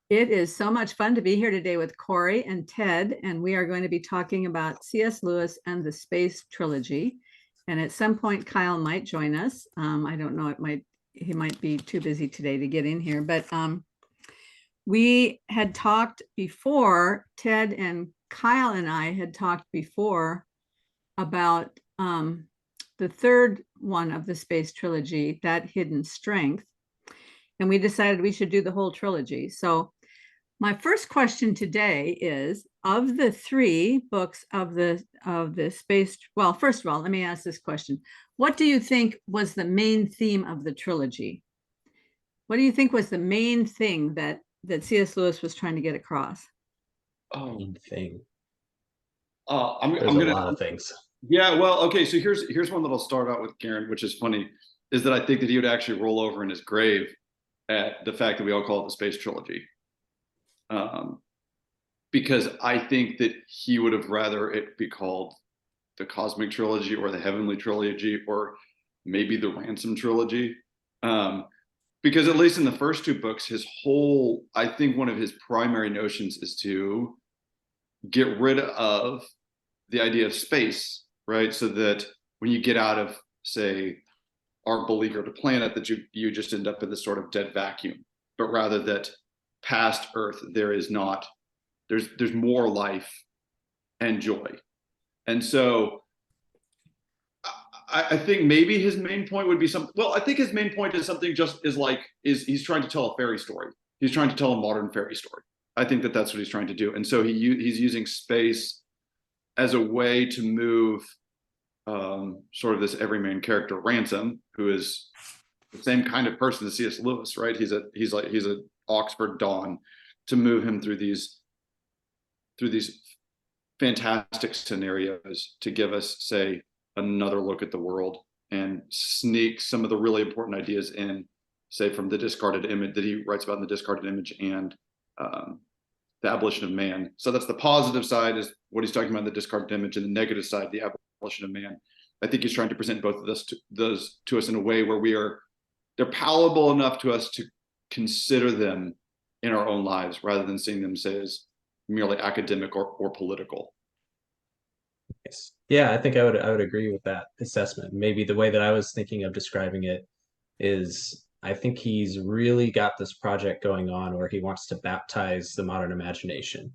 It is so much fun to be here today with Corey and Ted, and we are going to be talking about C.S. Lewis and the Space Trilogy. And at some point, Kyle might join us. I don't know; he might be too busy today to get in here. But we had talked before. Ted and Kyle and I had talked before about the third one of the Space Trilogy, that Hidden Strength, and we decided we should do the whole trilogy. So my first question today is, of the three books of the space, well, first of all, let me ask this question. What do you think was the main theme of the trilogy? What do you think was the main thing that C.S. Lewis was trying to get across? Oh, Thing. I'm There's a gonna. lot of things. Yeah, well, okay. So here's one that I'll start out with, Karen, which is funny, is that I think that he would actually roll over in his grave at the fact that we all call it the Space Trilogy, um, because I think that he would have rather it be called the Cosmic Trilogy or the Heavenly Trilogy or maybe the Ransom Trilogy, um, because at least in the first two books, I think one of his primary notions is to get rid of the idea of space, right? So that when you get out of, say, our beleaguered planet, that you just end up in this sort of dead vacuum, but rather that past Earth there's more life and joy. And so I think maybe his main point would be I think his main point is something just is he's trying to tell a fairy story. He's trying to tell a modern fairy story. I think that that's what he's trying to do. And so he's using space as a way to move sort of this everyman character, Ransom, who is the same kind of person as C.S. Lewis, right? He's a Oxford Don, to move him through these fantastic scenarios to give us, say, another look at the world and sneak some of the really important ideas in, say, from the discarded image that he writes about in the discarded image and the abolition of man. So that's the positive side, is what he's talking about in the discarded image, and the negative side, the abolition of man. I think he's trying to present both of those to us in a way where they're palatable enough to us to consider them in our own lives, rather than seeing them, say, as merely academic or political. Yes. Yeah, I think I would agree with that assessment. Maybe the way that I was thinking of describing it is, I think he's really got this project going on where he wants to baptize the modern imagination. And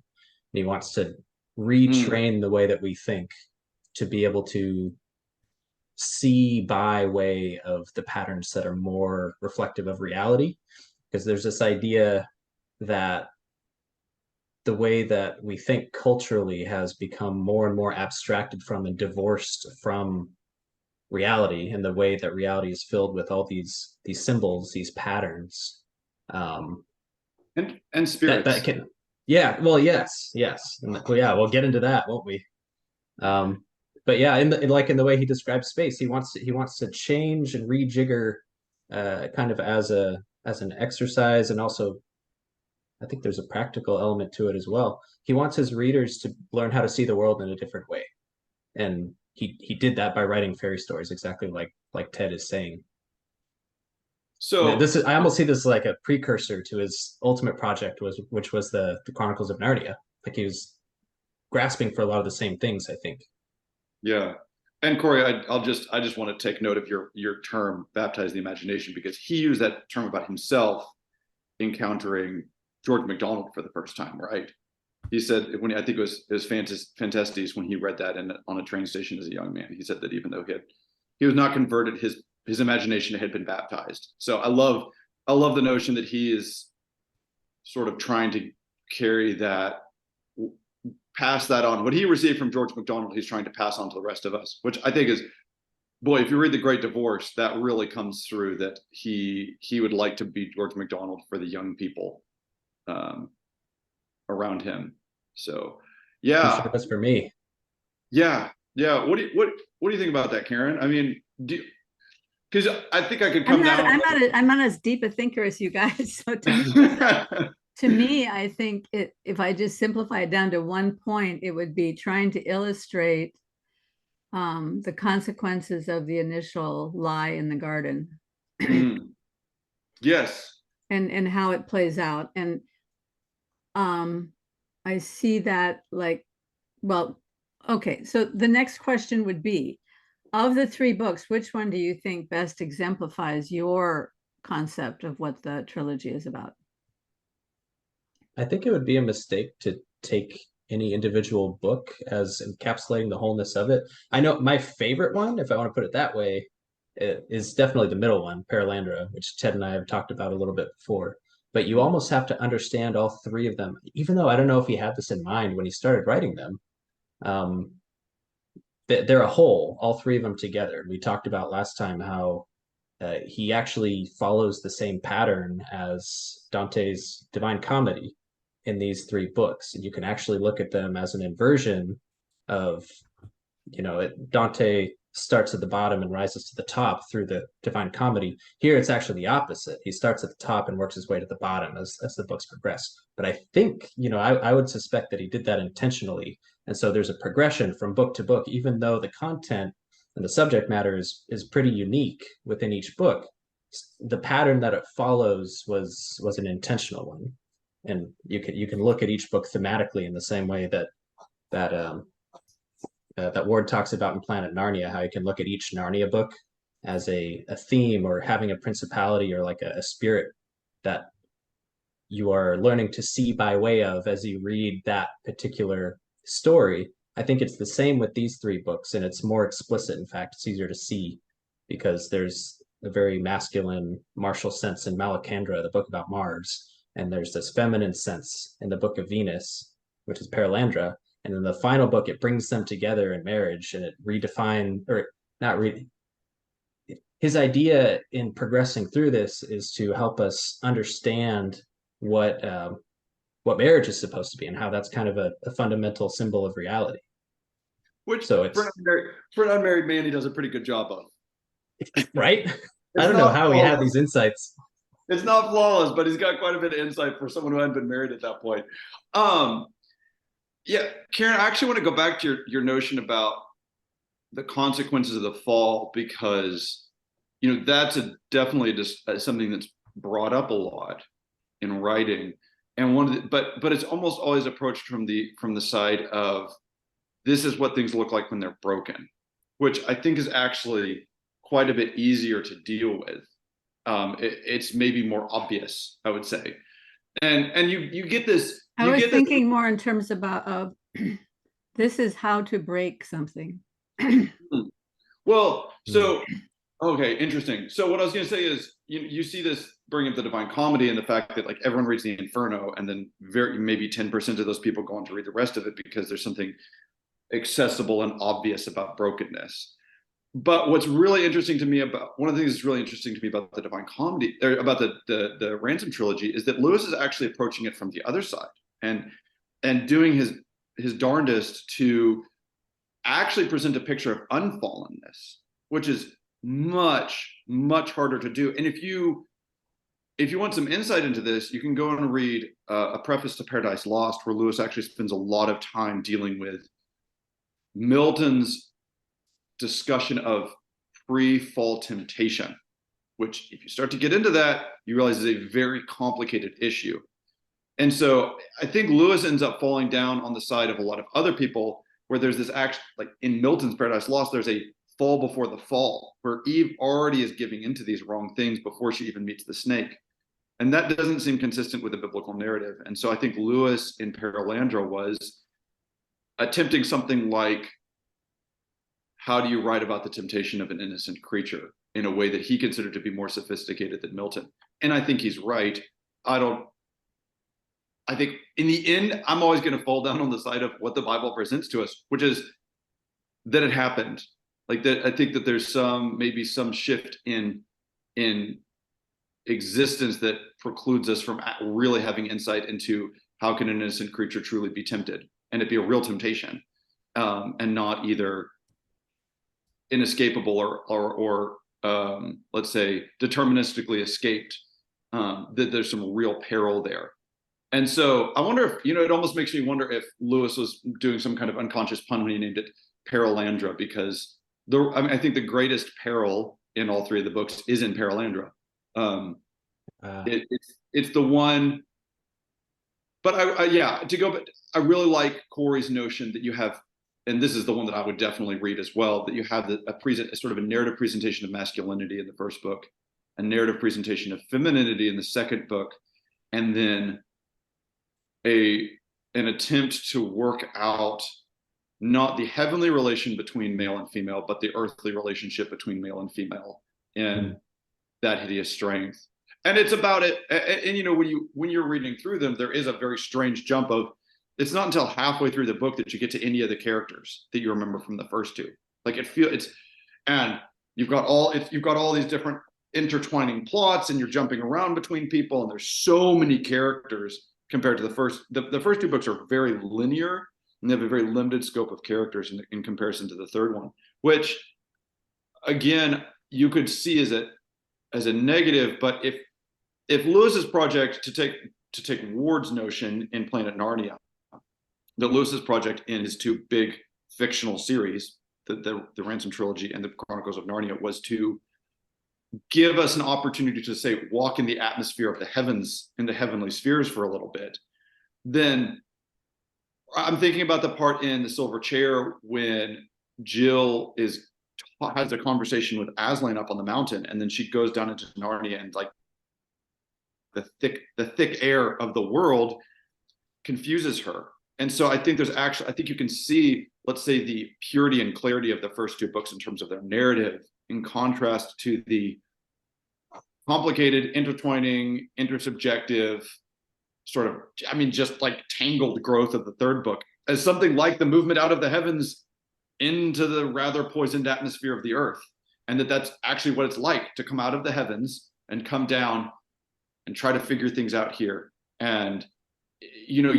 he wants to Mm. retrain the way that we think to be able to see by way of the patterns that are more reflective of reality. Because there's this idea that the way that we think culturally has become more and more abstracted from and divorced from reality, and the way that reality is filled with all these symbols, these patterns, um And that spirits. can, yeah, well, yes, and well, yeah, we'll get into that, won't we? um but yeah, in the way he describes space, he wants to change and rejigger, kind of as an exercise, and also I think there's a practical element to it as well. He wants his readers to learn how to see the world in a different way, and he did that by writing fairy stories, exactly like Ted is saying. So This is, I almost see this like a precursor to his ultimate project, which was the Chronicles of Narnia. Like he was grasping for a lot of the same things, I think. yeah. And Corey, I just want to take note of your term, baptize the imagination, because he used that term about himself encountering George MacDonald for the first time, right? He said, when I think it was Fantastes, when he read that on a train station as a young man, he said that even though he was not converted, his imagination had been baptized. So I love the notion that he is sort of trying to carry that, pass that on. What he received from George MacDonald, he's trying to pass on to the rest of us, which I think is, boy, if you read The Great Divorce, that really comes through, that he would like to be George MacDonald for the young people um, around him. So, He sure yeah, was for me. yeah, yeah. What do you think about that, Karen? I mean, because I think I could I'm come not down. I'm not as deep a thinker as you guys. So to me, I think if I just simplify it down to one point, it would be trying to illustrate the consequences of the initial lie in the garden. Mm, yes. And how it plays out. And I see that like, well, okay, so the next question would be, of the three books, which one do you think best exemplifies your concept of what the trilogy is about? I think it would be a mistake to take any individual book as encapsulating the wholeness of it. I know my favorite one, if I want to put it that way, is definitely the middle one, Paralandra, which Ted and I have talked about a little bit before. But you almost have to understand all three of them, even though I don't know if he had this in mind when he started writing them. Um, they're a whole, all three of them together. We talked about last time how he actually follows the same pattern as Dante's Divine Comedy in these three books. And you can actually look at them as an inversion of, Dante starts at the bottom and rises to the top through the Divine Comedy. Here it's actually the opposite. He starts at the top and works his way to the bottom as the books progress. But I think, I would suspect that he did that intentionally. And so there's a progression from book to book, even though the content and the subject matter is pretty unique within each book. The pattern that it follows was an intentional one, and you can look at each book thematically in the same way that Ward talks about in Planet Narnia, how you can look at each Narnia book as a theme or having a principality or like a spirit that you are learning to see by way of as you read that particular story. I think it's the same with these three books, and it's more explicit. In fact, it's easier to see because there's a very masculine martial sense in Malacandra, the book about Mars, and there's this feminine sense in the book of Venus, which is Paralandra. And in the final book, it brings them together in marriage, and it redefined, or not really. His idea in progressing through this is to help us understand what marriage is supposed to be and how that's kind of a fundamental symbol of reality. Which So it's for an unmarried man, he does a pretty good job of. right. I It's don't know not how he had flawless. these insights. It's not flawless, but he's got quite a bit of insight for someone who hadn't been married at that point. Yeah, Karen, I actually want to go back to your notion about the consequences of the fall, because that's definitely just something that's brought up a lot in writing, and but it's almost always approached from the side of, this is what things look like when they're broken, which I think is actually quite a bit easier to deal with. It's maybe more obvious, I would say, and you get this. I was thinking more in terms about this is how to break something. Well, so okay, interesting. So what I was going to say is, you see this bring up the Divine Comedy and the fact that like everyone reads the Inferno, and then maybe 10% of those people go on to read the rest of it because there's something accessible and obvious about brokenness. But what's really interesting to me about one of the things that's really interesting to me about the Divine Comedy, or about the Ransom trilogy, is that Lewis is actually approaching it from the other side and doing his darndest to actually present a picture of un-fallenness, which is much, much harder to do. And if you want some insight into this, you can go and read a preface to Paradise Lost, where Lewis actually spends a lot of time dealing with Milton's discussion of pre-fall temptation, which, if you start to get into that, you realize is a very complicated issue. And so I think Lewis ends up falling down on the side of a lot of other people, where there's this action, like in Milton's Paradise Lost, there's a fall before the fall, where Eve already is giving into these wrong things before she even meets the snake. And that doesn't seem consistent with the biblical narrative. And so I think Lewis in Paralandra was attempting something like, how do you write about the temptation of an innocent creature in a way that he considered to be more sophisticated than Milton? And I think he's right. I think in the end, I'm always going to fall down on the side of what the Bible presents to us, which is that it happened. Like that, I think that there's maybe some shift in existence that precludes us from really having insight into how can an innocent creature truly be tempted, and it be a real temptation, and not either inescapable or let's say deterministically escaped, that there's some real peril there. And so I wonder if, it almost makes me wonder if Lewis was doing some kind of unconscious pun when he named it Paralandra, because I think the greatest peril in all three of the books is in Paralandra. It's the one but yeah, to go, but I really like Corey's notion that you have, and this is the one that I would definitely read as well, that you have a sort of a narrative presentation of masculinity in the first book, a narrative presentation of femininity in the second book, and then an attempt to work out not the heavenly relation between male and female, but the earthly relationship between male and female in that hideous strength. And it's about it. And you know, when you're reading through them, there is a very strange jump of, it's not until halfway through the book that you get to any of the characters that you remember from the first two. Like and you've got all these different intertwining plots, and you're jumping around between people, and there's so many characters compared to the first. The first two books are very linear, and they have a very limited scope of characters in comparison to the third one, which again you could see as a negative. But if Lewis's project, to take Ward's notion in Planet Narnia, that Lewis's project in his two big fictional series, the Ransom Trilogy and the Chronicles of Narnia, was to give us an opportunity to say walk in the atmosphere of the heavens, in the heavenly spheres for a little bit, then I'm thinking about the part in The Silver Chair when Jill has a conversation with Aslan up on the mountain, and then she goes down into Narnia, and like the thick air of the world confuses her. And so I think you can see, let's say, the purity and clarity of the first two books in terms of their narrative, in contrast to the complicated, intertwining, intersubjective, sort of, I mean, just like tangled growth of the third book, as something like the movement out of the heavens into the rather poisoned atmosphere of the earth. And that's actually what it's like to come out of the heavens and come down and try to figure things out here. And, you know,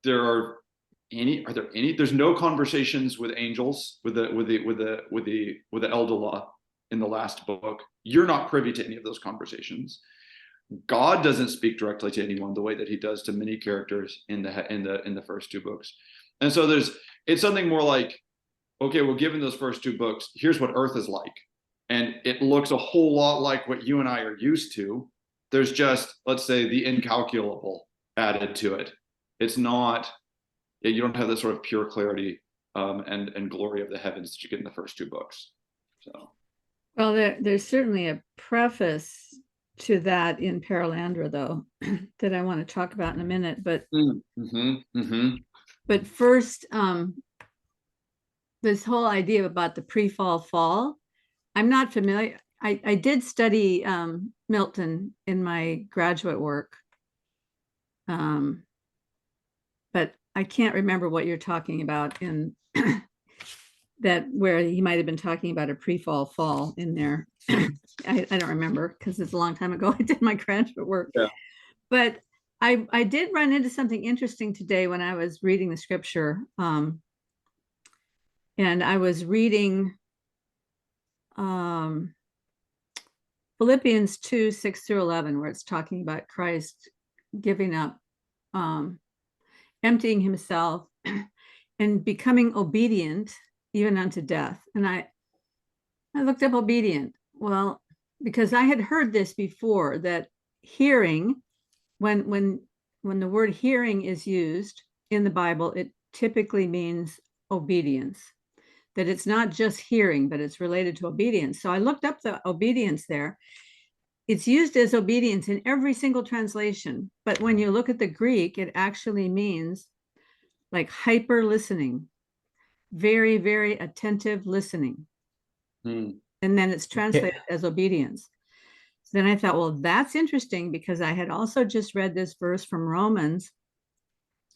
there's no conversations with angels, with the Eldalah in the last book. You're not privy to any of those conversations. God doesn't speak directly to anyone the way that he does to many characters in the first two books. And so it's something more like, okay, well, given those first two books, here's what Earth is like. And it looks a whole lot like what you and I are used to. There's just, let's say, the incalculable added to it. It's not, you don't have the sort of pure clarity and glory of the heavens that you get in the first two books. So, well, there's certainly a preface to that in Paralandra, though, that I want to talk about in a minute. But but first, this whole idea about the pre-fall fall, I'm not familiar. I did study Milton in my graduate work, but I can't remember what you're talking about in that, where he might have been talking about a pre-fall fall in there. I don't remember, because it's a long time ago I did my graduate work. Yeah. But I did run into something interesting today when I was reading the scripture. And I was reading Philippians 2:6-11, where it's talking about Christ giving up, emptying himself and becoming obedient even unto death. And I looked up obedient. Well, because I had heard this before, that hearing, when the word hearing is used in the Bible, it typically means obedience, that it's not just hearing, but it's related to obedience. So I looked up the obedience there. It's used as obedience in every single translation. But when you look at the Greek, it actually means like hyper listening, very, very attentive listening. And then it's translated as obedience. So then I thought, well, that's interesting, because I had also just read this verse from Romans,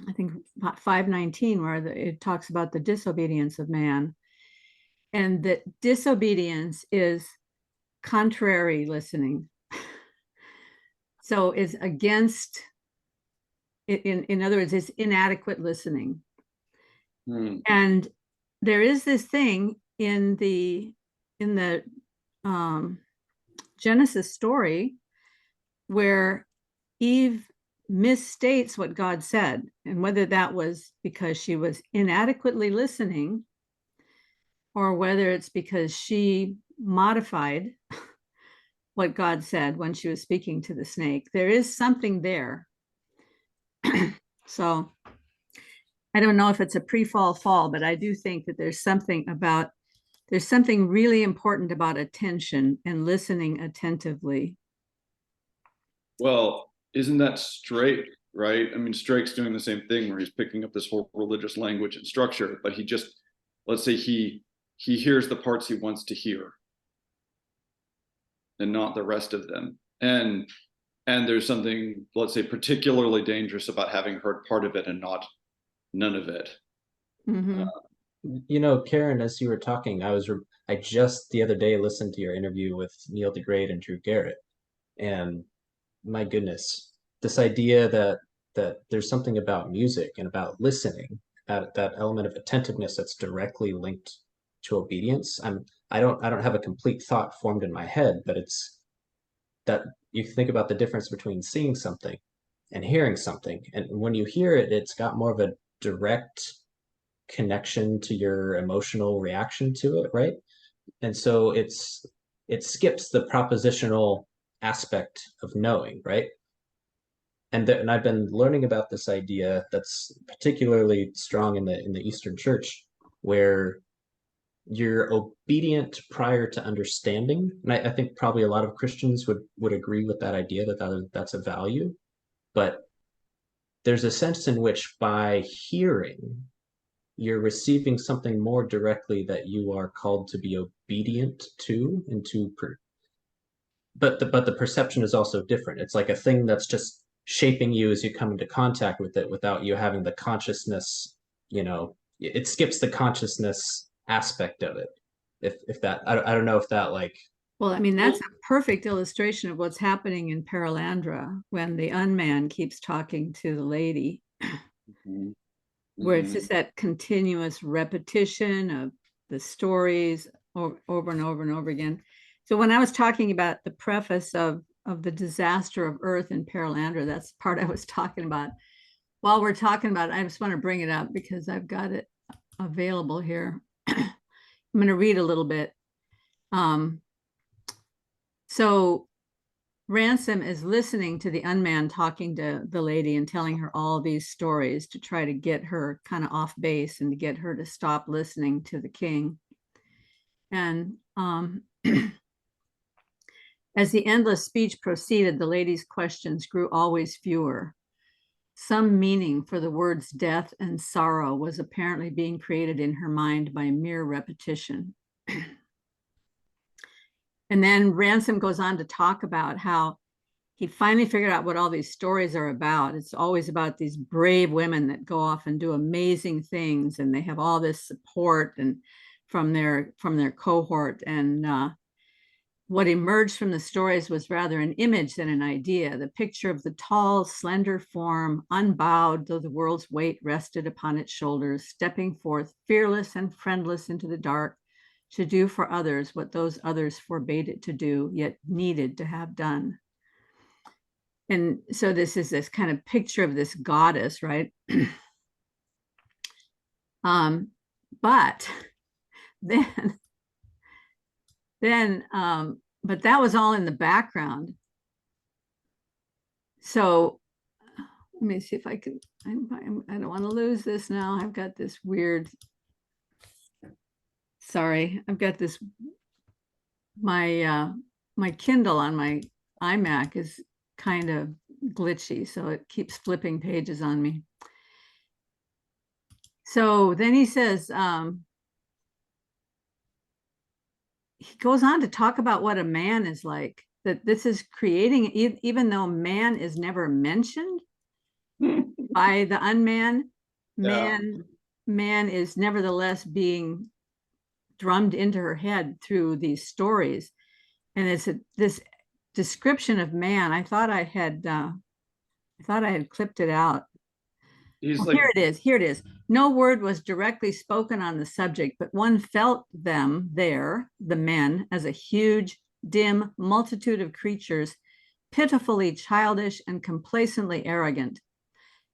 I think 5:19, where it talks about the disobedience of man, and that disobedience is contrary listening. So it's against, in other words, it's inadequate listening. And there is this thing in the Genesis story where Eve misstates what God said, and whether that was because she was inadequately listening, or whether it's because she modified what God said when she was speaking to the snake. There is something there So I don't know if it's a pre-fall, but I do think that there's something really important about attention and listening attentively. Well, isn't that Strake, right? I mean, Strake's doing the same thing where he's picking up this whole religious language and structure, but he just, let's say he hears the parts he wants to hear and not the rest of them. And there's something, let's say, particularly dangerous about having heard part of it and not none of it. Mm-hmm. You know, Karen, as you were talking, I just the other day listened to your interview with Neil deGrasse and Drew Garrett, and my goodness, this idea that there's something about music and about listening, that element of attentiveness that's directly linked to obedience. I don't have a complete thought formed in my head, but it's that you think about the difference between seeing something and hearing something, and when you hear it, it's got more of a direct connection to your emotional reaction to it, right? And so it skips the propositional aspect of knowing, right? And I've been learning about this idea that's particularly strong in the Eastern Church, where you're obedient prior to understanding. And I think probably a lot of Christians would agree with that idea that's a value. But there's a sense in which by hearing, you're receiving something more directly that you are called to be obedient to and but the perception is also different. It's like a thing that's just shaping you as you come into contact with it without you having the consciousness, it skips the consciousness aspect of it. If that, I don't know if that like. Well, I mean, that's a perfect illustration of what's happening in Paralandra when the unman keeps talking to the lady, Mm-hmm. where it's just that continuous repetition of the stories over and over and over again. So when I was talking about the preface of the disaster of Earth in Paralandra, that's the part I was talking about. While we're talking about it, I just want to bring it up because I've got it available here. I'm going to read a little bit. So Ransom is listening to the unman talking to the lady and telling her all these stories to try to get her kind of off base and to get her to stop listening to the king. And as the endless speech proceeded, the lady's questions grew always fewer. Some meaning for the words death and sorrow was apparently being created in her mind by mere repetition. And then Ransom goes on to talk about how he finally figured out what all these stories are about. It's always about these brave women that go off and do amazing things, and they have all this support and from their cohort. And what emerged from the stories was rather an image than an idea. The picture of the tall, slender form, unbowed, though the world's weight rested upon its shoulders, stepping forth, fearless and friendless into the dark, to do for others what those others forbade it to do, yet needed to have done. And so this is this kind of picture of this goddess, right? But then, but that was all in the background. So let me see if I can, I don't want to lose this now. I've got this weird, sorry, I've got this, my Kindle on my iMac is kind of glitchy, so it keeps flipping pages on me. So then he says, he goes on to talk about what a man is like, that this is creating, even though man is never mentioned by the unman, man is nevertheless being drummed into her head through these stories. And it's this description of man. I thought I had clipped it out. Well, like, here it is. No word was directly spoken on the subject, but one felt them there, the men, as a huge, dim multitude of creatures, pitifully childish and complacently arrogant,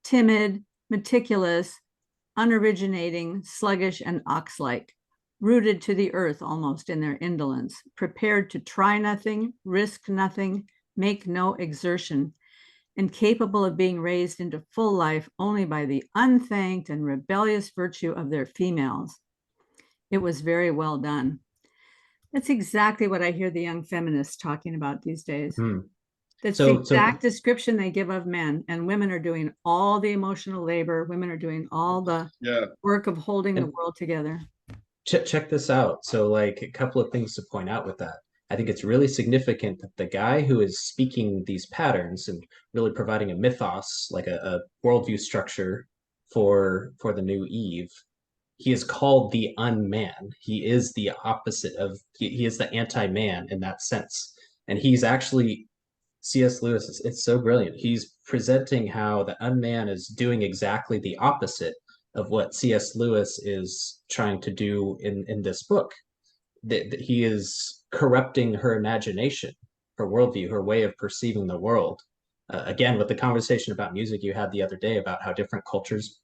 timid, meticulous, unoriginating, sluggish, and ox-like, rooted to the earth almost in their indolence, prepared to try nothing, risk nothing, make no exertion, and capable of being raised into full life only by the unthanked and rebellious virtue of their females. It was very well done. That's exactly what I hear the young feminists talking about these days. That's the exact description they give of men, and women are doing all the emotional labor. Women are doing all the work of holding the world together. Check this out. So like a couple of things to point out with that. I think it's really significant that the guy who is speaking these patterns and really providing a mythos, like a worldview structure for the new Eve, he is called the unman. He is the opposite of, he is the anti-man in that sense. And he's actually, C.S. Lewis, it's so brilliant. He's presenting how the unman is doing exactly the opposite of what C.S. Lewis is trying to do in this book. That he is corrupting her imagination, her worldview, her way of perceiving the world. Again, with the conversation about music you had the other day about how different cultures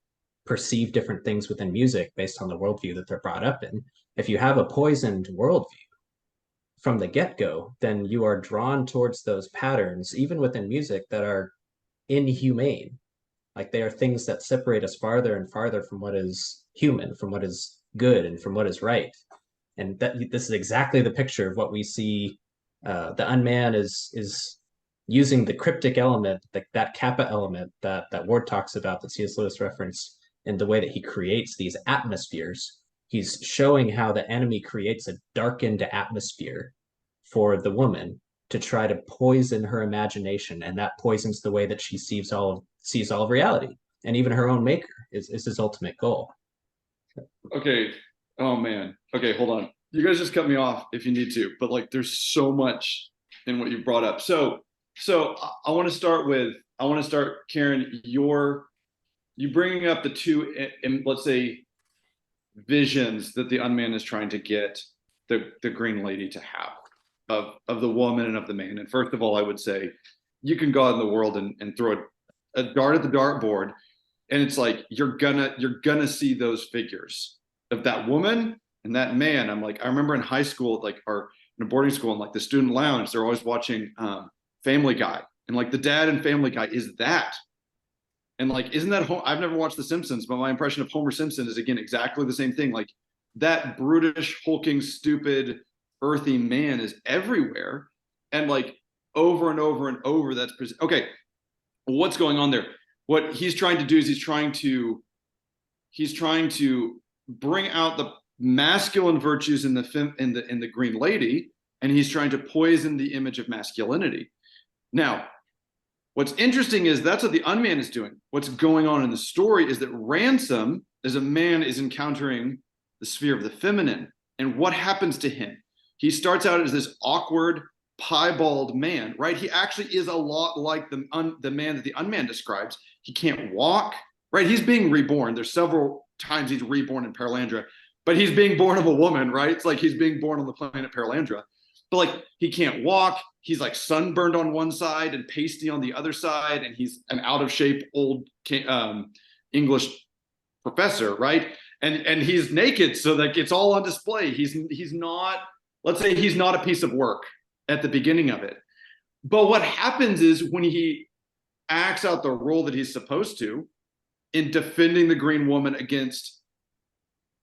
perceive different things within music based on the worldview that they're brought up in. If you have a poisoned worldview from the get-go, then you are drawn towards those patterns, even within music, that are inhumane. Like they are things that separate us farther and farther from what is human, from what is good, and from what is right. And this is exactly the picture of what we see. The unman is using the cryptic element, that kappa element that Ward talks about, that C.S. Lewis referenced, in the way that he creates these atmospheres. He's showing how the enemy creates a darkened atmosphere for the woman to try to poison her imagination, and that poisons the way that she sees all of reality, and even her own maker is his ultimate goal. Okay. Oh man. Okay, hold on. You guys just cut me off if you need to, but like there's so much in what you brought up. So I want to start, Karen, you bringing up the two, let's say, visions that the unman is trying to get the green lady to have of the woman and of the man. And first of all, I would say you can go out in the world and throw a dart at the dartboard, and it's like you're gonna see those figures of that woman and that man. I'm like, I remember in high school, like, or in a boarding school, and like the student lounge, they're always watching Family Guy, and like the dad in Family Guy is that. And like, isn't that I've never watched The Simpsons, but my impression of Homer Simpson is, again, exactly the same thing. Like that brutish, hulking, stupid, earthy man is everywhere, and like over and over and over. That's okay. What's going on there? What he's trying to do is he's trying to bring out the masculine virtues in the green lady, and he's trying to poison the image of masculinity. Now, what's interesting is that's what the unman is doing. What's going on in the story is that Ransom, as a man, is encountering the sphere of the feminine. And what happens to him? He starts out as this awkward, piebald man, right? He actually is a lot like the man that the unman describes. He can't walk, right? He's being reborn. There's several times he's reborn in Paralandra, but he's being born of a woman, right? It's like he's being born on the planet Paralandra. But like, he can't walk. He's like sunburned on one side and pasty on the other side, and he's an out of shape old English professor, right? And he's naked, so that it's all on display. He's not, let's say, he's not a piece of work at the beginning of it. But what happens is when he acts out the role that he's supposed to in defending the green woman against,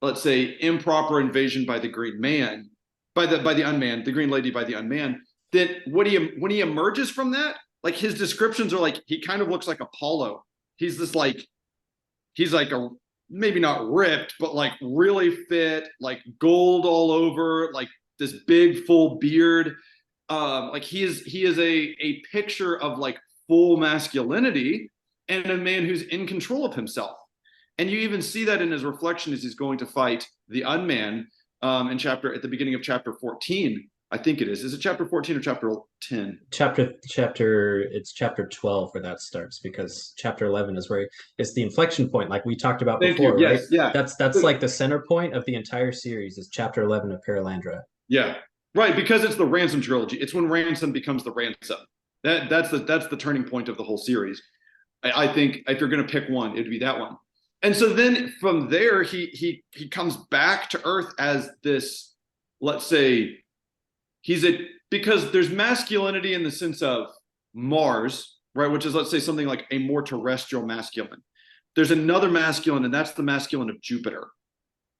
let's say, improper invasion by the green man, by the unman, the green lady by the unman, then when he emerges from that, like his descriptions are like, he kind of looks like Apollo. He's a, maybe not ripped, but like really fit, like gold all over, like this big full beard. Like he is a picture of like full masculinity and a man who's in control of himself. And you even see that in his reflection as he's going to fight the unman at the beginning of chapter 14. I think it is. Is it chapter 14 or chapter 10? It's chapter 12 where that starts, because chapter 11 is where it's the inflection point, like we talked about before, yes, right? Yeah. That's like the center point of the entire series is chapter 11 of Paralandra. Yeah, right, because it's the Ransom trilogy. It's when Ransom becomes the Ransom. That's the turning point of the whole series. I think if you're going to pick one, it'd be that one. And so then from there, he comes back to Earth as this, let's say, because there's masculinity in the sense of Mars, right? Which is, let's say, something like a more terrestrial masculine. There's another masculine, and that's the masculine of Jupiter,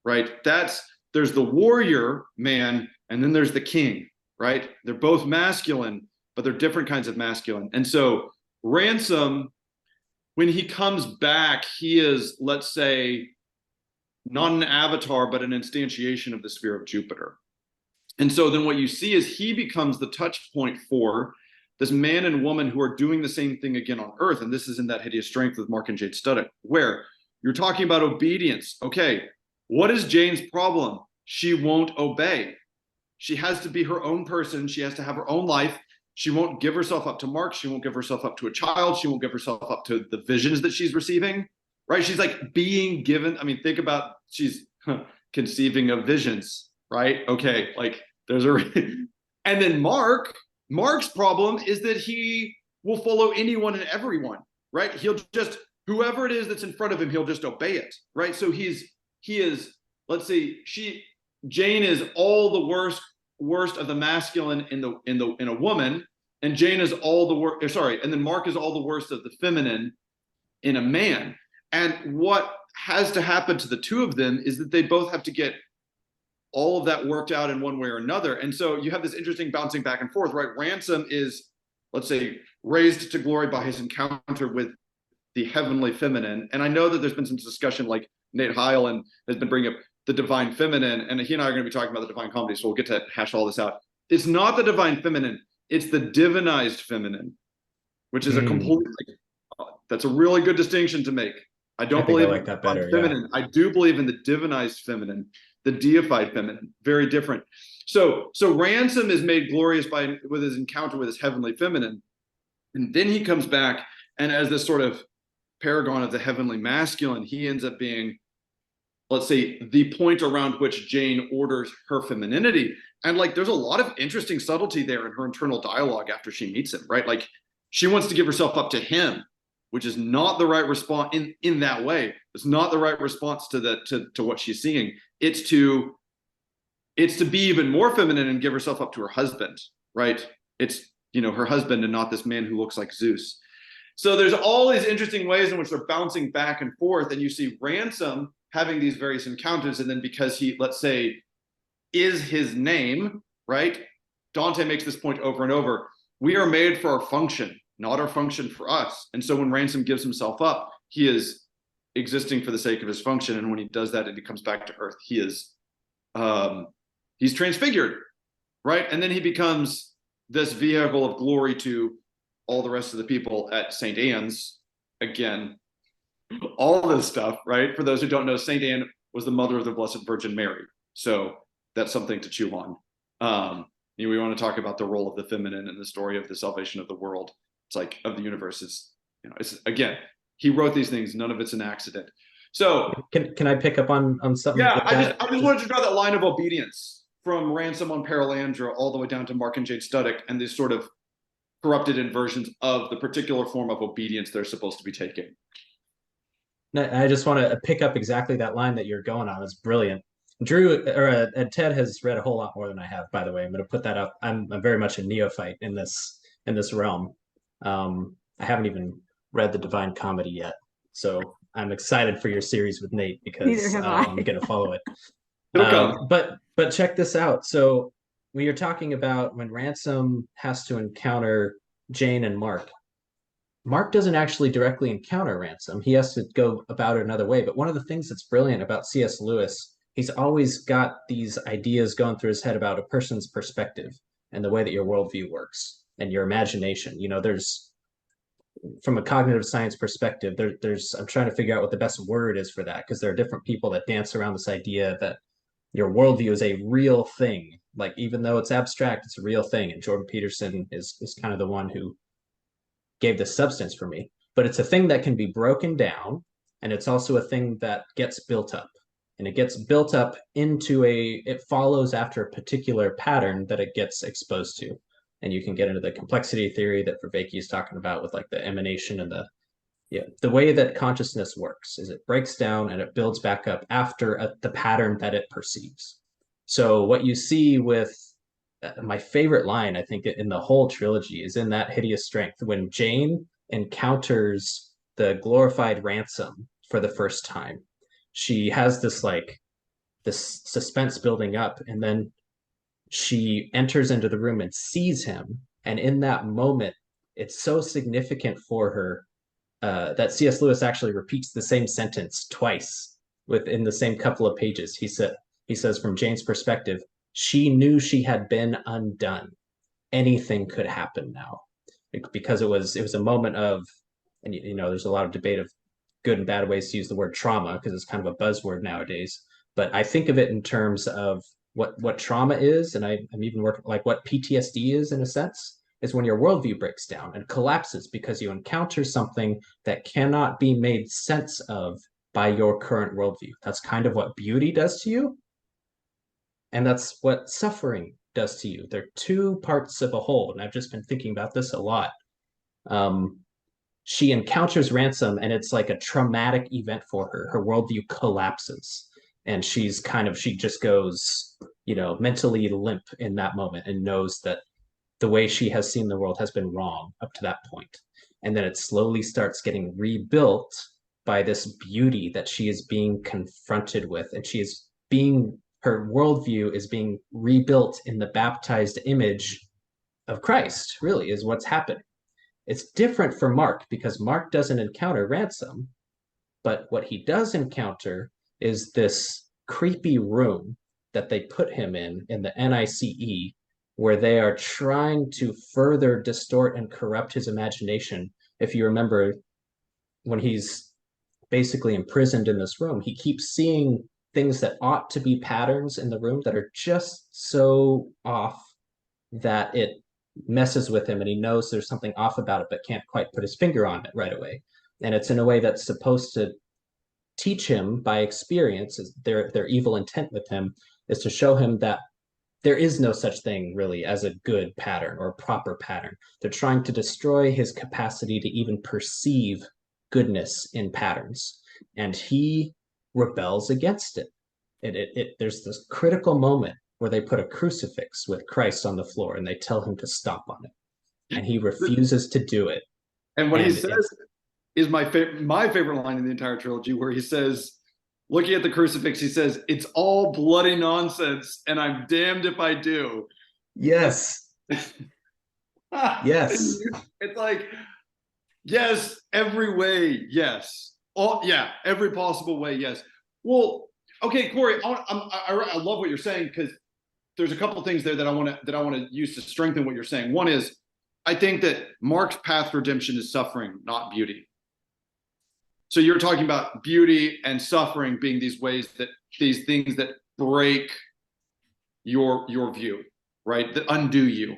right? There's the warrior man, and then there's the king, right? They're both masculine, but they're different kinds of masculine. And so Ransom, when he comes back, he is, let's say, not an avatar, but an instantiation of the sphere of Jupiter. And so then what you see is he becomes the touch point for this man and woman who are doing the same thing again on Earth. And this is in that Hideous Strength with Mark and Jade Studdick, where you're talking about obedience. Okay, what is Jane's problem? She won't obey. She has to be her own person. She has to have her own life. She won't give herself up to Mark. She won't give herself up to a child. She won't give herself up to the visions that she's receiving, right? She's like being given. I mean, think about, she's conceiving of visions, right? Okay, like there's a, and then Mark's problem is that he will follow anyone and everyone, right? He'll just, whoever it is that's in front of him, he'll just obey it, right? So he is, let's say, Jane is all the worst of the masculine in a woman, and Jane is all the worst, sorry, and then Mark is all the worst of the feminine in a man. And what has to happen to the two of them is that they both have to get all of that worked out in one way or another. And so you have this interesting bouncing back and forth, right? Ransom is, let's say, raised to glory by his encounter with the heavenly feminine. And I know that there's been some discussion, like Nate Heil has been bringing up the divine feminine, and he and I are going to be talking about the divine comedy, so we'll get to hash all this out. It's not the divine feminine, it's the divinized feminine, which is a completely, that's a really good distinction to make. I don't believe like that better, feminine. Yeah. I do believe in the divinized feminine, the deified feminine, very different. So Ransom is made glorious with his encounter with his heavenly feminine, and then he comes back, and as this sort of paragon of the heavenly masculine, he ends up being, let's say, the point around which Jane orders her femininity. And like, there's a lot of interesting subtlety there in her internal dialogue after she meets him, right? Like, she wants to give herself up to him, which is not the right response in that way. It's not the right response to what she's seeing. It's to be even more feminine and give herself up to her husband, right? It's, her husband and not this man who looks like Zeus. So there's all these interesting ways in which they're bouncing back and forth, and you see Ransom having these various encounters, and then because he, let's say, is his name, right? Dante makes this point over and over. We are made for our function, not our function for us. And so when Ransom gives himself up, he is existing for the sake of his function. And when he does that and he comes back to Earth, he is, he's transfigured, right? And then he becomes this vehicle of glory to all the rest of the people at St. Anne's. Again, all this stuff, right? For those who don't know, St. Anne was the mother of the Blessed Virgin Mary. So that's something to chew on. We want to talk about the role of the feminine in the story of the salvation of the world. It's like, of the universe. It's again, he wrote these things. None of it's an accident. So can I pick up on something? Yeah, I just wanted to draw that line of obedience from Ransom on Paralandra all the way down to Mark and Jade Studdick, and these sort of corrupted inversions of the particular form of obedience they're supposed to be taking. I just want to pick up exactly that line that you're going on. It's brilliant. Drew or Ted has read a whole lot more than I have, by the way. I'm going to put that up. I'm very much a neophyte in this realm. I haven't even read the Divine Comedy yet, so I'm excited for your series with Nate because I'm going to follow it. But check this out. So when you're talking about when Ransom has to encounter Jane and Mark doesn't actually directly encounter Ransom. He has to go about it another way. But one of the things that's brilliant about C.S. Lewis, he's always got these ideas going through his head about a person's perspective and the way that your worldview works and your imagination. There's, from a cognitive science perspective, there's I'm trying to figure out what the best word is for that, because there are different people that dance around this idea that your worldview is a real thing. Like, even though it's abstract, it's a real thing. And Jordan Peterson is kind of the one who gave the substance for me. But it's a thing that can be broken down, and it's also a thing that gets built up. And it gets built up into it follows after a particular pattern that it gets exposed to. And you can get into the complexity theory that Vervaeke is talking about with like the emanation and the way that consciousness works is it breaks down and it builds back up after the pattern that it perceives. So what you see with my favorite line, I think, in the whole trilogy is in that Hideous Strength, when Jane encounters the glorified ransom for the first time, she has this suspense building up, and then she enters into the room and sees him. And in that moment, it's so significant for her that C.S. Lewis actually repeats the same sentence twice within the same couple of pages. He says, from Jane's perspective, she knew she had been undone. Anything could happen now, because it was a moment of, and there's a lot of debate of good and bad ways to use the word trauma, because it's kind of a buzzword nowadays. But I think of it in terms of what trauma is, and I'm even working like what PTSD is in a sense, is when your worldview breaks down and collapses because you encounter something that cannot be made sense of by your current worldview. That's kind of what beauty does to you, and that's what suffering does to you. They're two parts of a whole, and I've just been thinking about this a lot. She encounters ransom, and it's like a traumatic event for her. Her worldview collapses, and she just goes, mentally limp in that moment, and knows that the way she has seen the world has been wrong up to that point. And then it slowly starts getting rebuilt by this beauty that she is being confronted with, and her worldview is being rebuilt in the baptized image of Christ, really, is what's happening. It's different for Mark, because Mark doesn't encounter ransom, but what he does encounter is this creepy room that they put him in the NICE, where they are trying to further distort and corrupt his imagination. If you remember, when he's basically imprisoned in this room, he keeps seeing things that ought to be patterns in the room that are just so off that it messes with him, and he knows there's something off about it but can't quite put his finger on it right away. And it's in a way that's supposed to teach him by experience. Their evil intent with him is to show him that there is no such thing really as a good pattern or a proper pattern. They're trying to destroy his capacity to even perceive goodness in patterns, and he rebels against it. There's this critical moment where they put a crucifix with Christ on the floor, and they tell him to stop on it, and he refuses to do it. And what he says is my favorite line in the entire trilogy, where he says, looking at the crucifix, he says, "It's all bloody nonsense, and I'm damned if I do." Yes. Yes. It's like, yes, every way, yes. Every possible way, yes. Well, okay, Corey, I love what you're saying, because there's a couple of things there that I want to use to strengthen what you're saying. One is, I think that Mark's path to redemption is suffering, not beauty. So you're talking about beauty and suffering being these things that break your view, right? That undo you.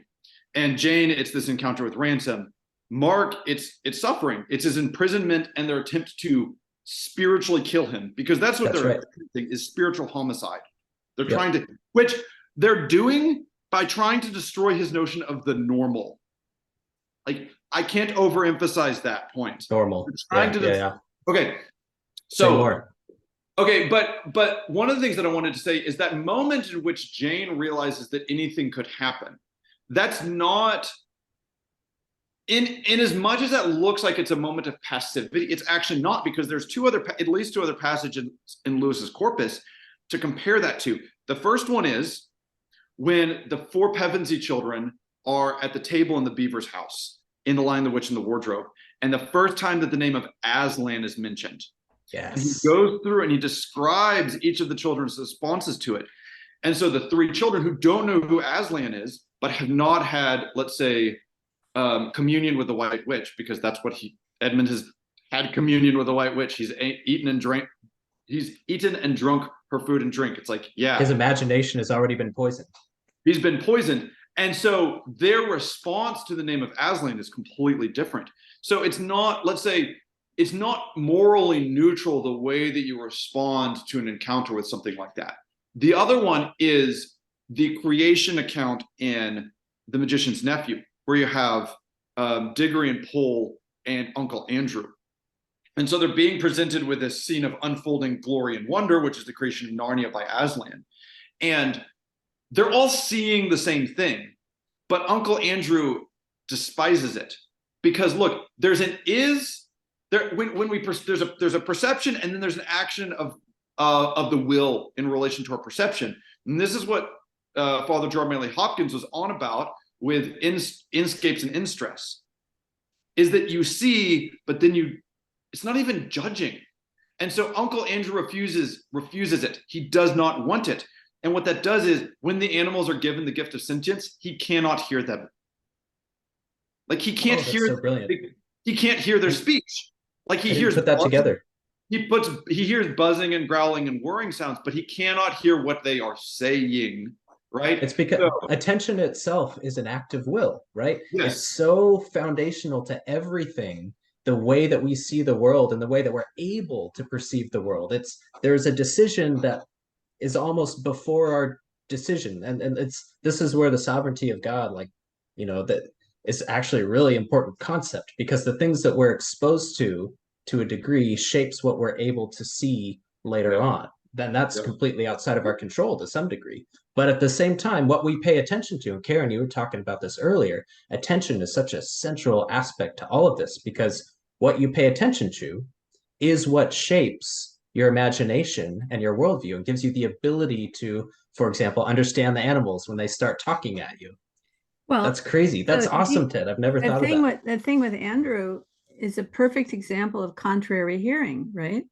And Jane, it's this encounter with ransom. Mark, it's suffering. It's his imprisonment and their attempt to spiritually kill him, because that's what they're attempting, is spiritual homicide. They're trying to, which they're doing by trying to destroy his notion of the normal. Like, I can't overemphasize that point. Normal. Okay. Okay, but one of the things that I wanted to say is that moment in which Jane realizes that anything could happen, that's not, in as much as that looks like it's a moment of passivity, it's actually not, because there's at least two other passages in Lewis's corpus to compare that to. The first one is when the four Pevensey children are at the table in the Beaver's house in The Lion, the Witch, and the Wardrobe, and the first time that the name of Aslan is mentioned. Yes. And he goes through and he describes each of the children's responses to it. And so the three children who don't know who Aslan is, but have not had, let's say, communion with the White Witch, because that's what Edmund has had communion with the White Witch. He's eaten and drunk her food and drink. It's like, yeah. His imagination has already been poisoned. He's been poisoned. And so their response to the name of Aslan is completely different. So it's not, let's say, it's not morally neutral the way that you respond to an encounter with something like that. The other one is the creation account in The Magician's Nephew, where you have Diggory and Pole and Uncle Andrew. And so they're being presented with this scene of unfolding glory and wonder, which is the creation of Narnia by Aslan. And they're all seeing the same thing, but Uncle Andrew despises it. because look, there's an is there when we there's a perception, and then there's an action of the will in relation to our perception. And this is what Father Gerard Manley Hopkins was on about with inscapes and in-stress, is that you see, but then it's not even judging. And so Uncle Andrew refuses it. He does not want it. And what that does is, when the animals are given the gift of sentience, he cannot hear them. Like he can't hear. So brilliant. He can't hear their speech. Like he hears. Put that together. He hears buzzing and growling and whirring sounds, but he cannot hear what they are saying. Right? It's because attention itself is an act of will, right? Yes. It's so foundational to everything, the way that we see the world and the way that we're able to perceive the world. There's a decision that is almost before our decision. And this is where the sovereignty of God, that is actually a really important concept, because the things that we're exposed to a degree shapes what we're able to see later on. Then that's completely outside of our control to some degree. But at the same time, what we pay attention to, and Karen, you were talking about this earlier, attention is such a central aspect to all of this, because what you pay attention to is what shapes your imagination and your worldview, and gives you the ability to, for example, understand the animals when they start talking at you. Well, that's crazy. That's awesome, Ted. I've never thought of that. The thing with Andrew is a perfect example of contrary hearing, right?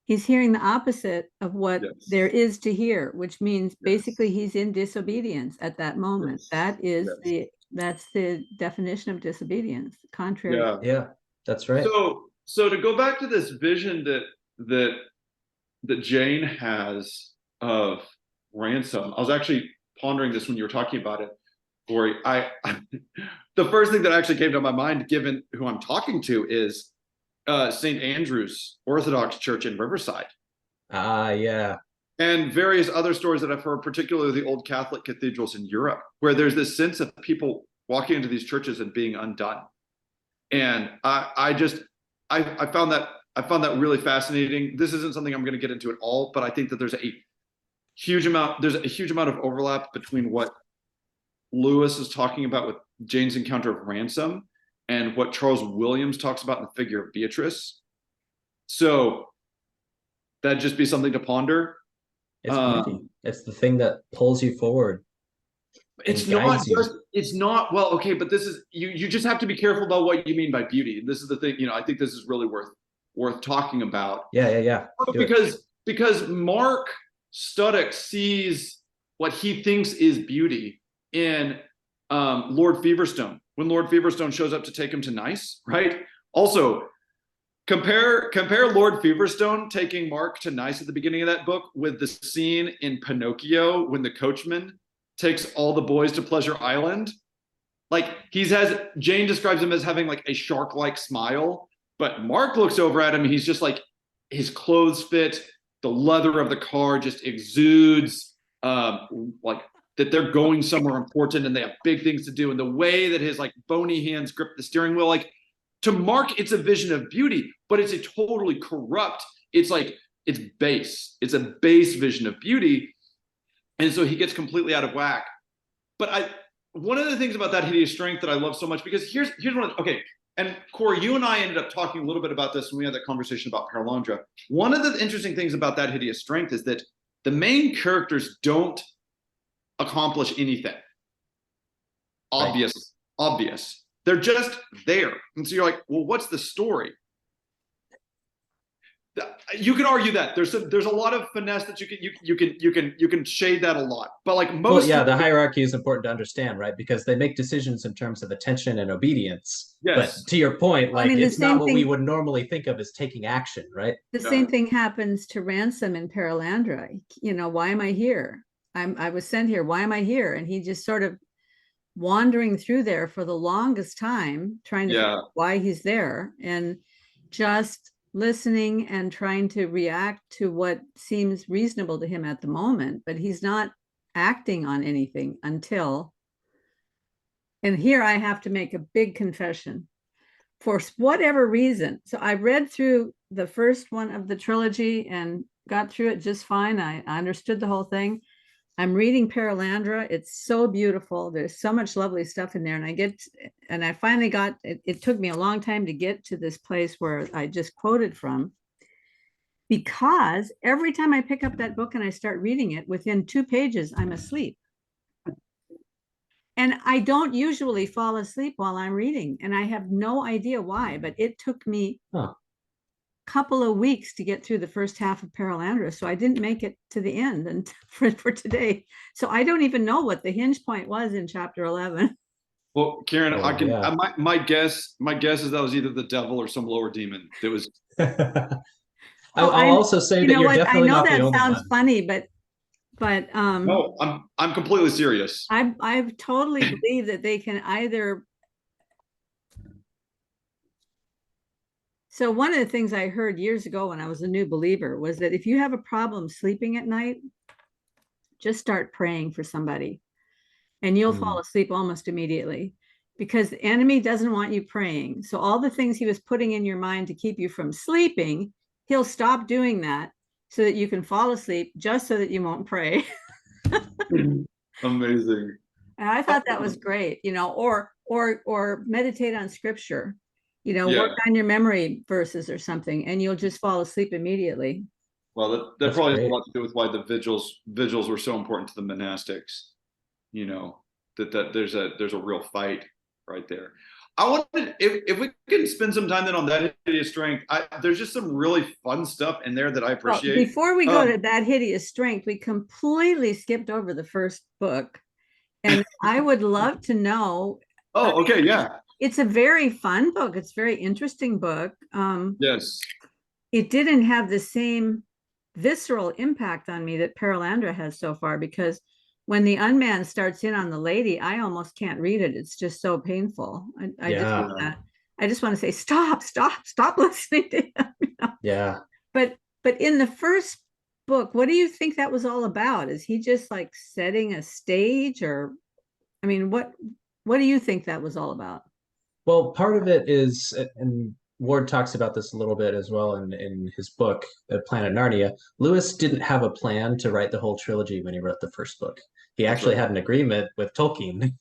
He's hearing the opposite of what there is to hear, which means basically he's in disobedience at that moment. That is that's the definition of disobedience. Contrary. Yeah, that's right. So to go back to this vision that Jane has of ransom, I was actually pondering this when you were talking about it, Corey. The first thing that actually came to my mind, given who I'm talking to, is St. Andrew's Orthodox Church in Riverside. Yeah. And various other stories that I've heard, particularly the old Catholic cathedrals in Europe, where there's this sense of people walking into these churches and being undone. And I found that really fascinating. This isn't something I'm going to get into at all, but I think that there's a huge amount of overlap between what Lewis is talking about with Jane's encounter of ransom and what Charles Williams talks about in the figure of Beatrice. So that'd just be something to ponder. It's the thing that pulls you forward. It's not well, okay, but this is you just have to be careful about what you mean by beauty. And this is the thing, I think this is really worth talking about. Yeah. Because Mark Studdock sees what he thinks is beauty in Lord Feverstone, when Lord Feverstone shows up to take him to Nice, right? Also, compare Lord Feverstone taking Mark to Nice at the beginning of that book with the scene in Pinocchio when the coachman takes all the boys to Pleasure Island. Like, Jane describes him as having like a shark-like smile, but Mark looks over at him and he's just like, his clothes fit, the leather of the car just exudes like that they're going somewhere important and they have big things to do. And the way that his like bony hands grip the steering wheel, like, to Mark, it's a vision of beauty, but it's a totally corrupt, it's base. It's a base vision of beauty. And so he gets completely out of whack. But one of the things about that Hideous Strength that I love so much, because here's one of okay, and Corey, you and I ended up talking a little bit about this when we had that conversation about Paralandra. One of the interesting things about that Hideous Strength is that the main characters don't accomplish anything obvious. They're just there. And so you're like, well, what's the story? You can argue that there's a lot of finesse that you can shade that a lot, but like most, the hierarchy is important to understand, right? Because they make decisions in terms of attention and obedience. Yes. But to your point, like, it's not what we would normally think of as taking action, right? The same thing happens to Ransom in Paralandra. Why am I here? I was sent here. Why am I here? And he just sort of wandering through there for the longest time, trying to figure out why he's there, and just listening and trying to react to what seems reasonable to him at the moment, but he's not acting on anything until, and here I have to make a big confession, for whatever reason. So I read through the first one of the trilogy and got through it just fine. I understood the whole thing. I'm reading Paralandra. It's so beautiful. There's so much lovely stuff in there. And I finally got, it took me a long time to get to this place where I just quoted from, because every time I pick up that book and I start reading it, within 2 pages, I'm asleep. And I don't usually fall asleep while I'm reading, and I have no idea why, but it took me couple of weeks to get through the first half of Paralandra, so I didn't make it to the end and for today. So I don't even know what the hinge point was in chapter 11. Well, Karen, Oh, I can. yeah. My guess is that was either the devil or some lower demon. That was. I'll also say you that know you're what? I definitely know not the that only sounds one. funny, but No, I'm completely serious. I totally believe that they can either. So one of the things I heard years ago when I was a new believer was that if you have a problem sleeping at night, just start praying for somebody and you'll fall asleep almost immediately, because the enemy doesn't want you praying. So all the things he was putting in your mind to keep you from sleeping, he'll stop doing that so that you can fall asleep, just so that you won't pray. Amazing. And I thought that was great, or meditate on scripture, Yeah. work on your memory verses or something, and you'll just fall asleep immediately. Well, that That's probably has great. a lot to do with why the vigils were so important to the monastics. That there's a real fight right there. I wanted, if we can spend some time then on that hideous strength. There's just some really fun stuff in there that I Well, appreciate. before we go to that hideous strength, we completely skipped over the first book. And I would love to know. Oh, okay, yeah. It's a very fun book. It's a very interesting book. Yes. It didn't have the same visceral impact on me that Paralandra has so far, because when the unman starts in on the lady, I almost can't read it. It's just so painful. I just want to say, stop listening to him. Yeah. But in the first book, what do you think that was all about? Is he just like setting a stage, or I mean, what do you think that was all about? Well, part of it is, and Ward talks about this a little bit as well in his book, Planet Narnia. Lewis didn't have a plan to write the whole trilogy when he wrote the first book. He actually had an agreement with Tolkien.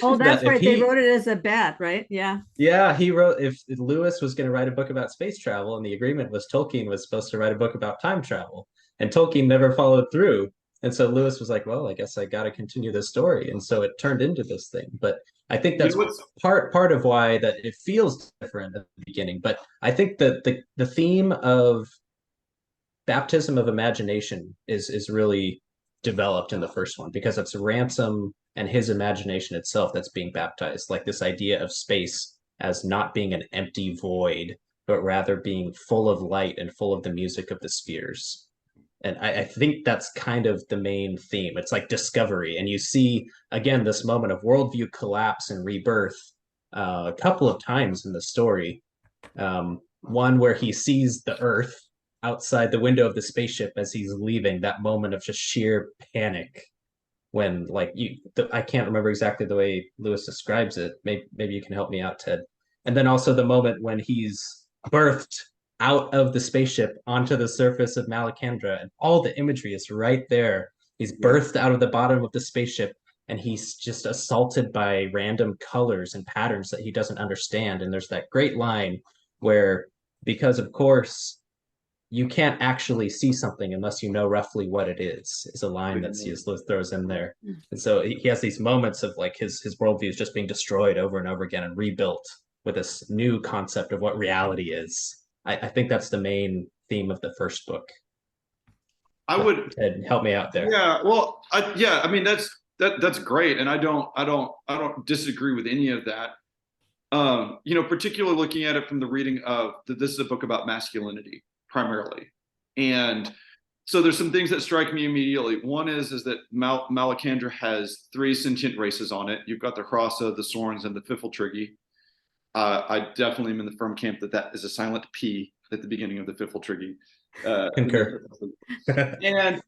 Oh, that's that if right. They he, wrote it as a bet, right? Yeah. yeah, he wrote, if Lewis was going to write a book about space travel, and the agreement was Tolkien was supposed to write a book about time travel, and Tolkien never followed through. And so Lewis was like, well, I guess I got to continue this story. And so it turned into this thing. But I think that's part of why that it feels different at the beginning. But I think that the theme of baptism of imagination is really developed in the first one, because it's Ransom and his imagination itself that's being baptized, like this idea of space as not being an empty void, but rather being full of light and full of the music of the spheres. And I think that's kind of the main theme. It's like discovery. And you see, again, this moment of worldview collapse and rebirth a couple of times in the story. One where he sees the Earth outside the window of the spaceship as he's leaving, that moment of just sheer panic when, like, I can't remember exactly the way Lewis describes it. Maybe you can help me out, Ted. And then also the moment when he's birthed out of the spaceship onto the surface of Malacandra, and all the imagery is right there. He's birthed out of the bottom of the spaceship, and he's just assaulted by random colors and patterns that he doesn't understand. And there's that great line where, because of course you can't actually see something unless you know roughly what it is a line that C.S. Lewis throws in there. And so he has these moments of like his worldview is just being destroyed over and over again and rebuilt with this new concept of what reality is. I think that's the main theme of the first book. I would Ted, help me out there. Yeah, well, I mean that's great, and I don't disagree with any of that. Particularly looking at it from the reading of that, this is a book about masculinity primarily, and so there's some things that strike me immediately. One is that Malacandra has 3 sentient races on it. You've got the Hrassa, the Sorns, and the Fiffletriggi. I definitely am in the firm camp that is a silent P at the beginning of the Fiffletriggi. Concur. And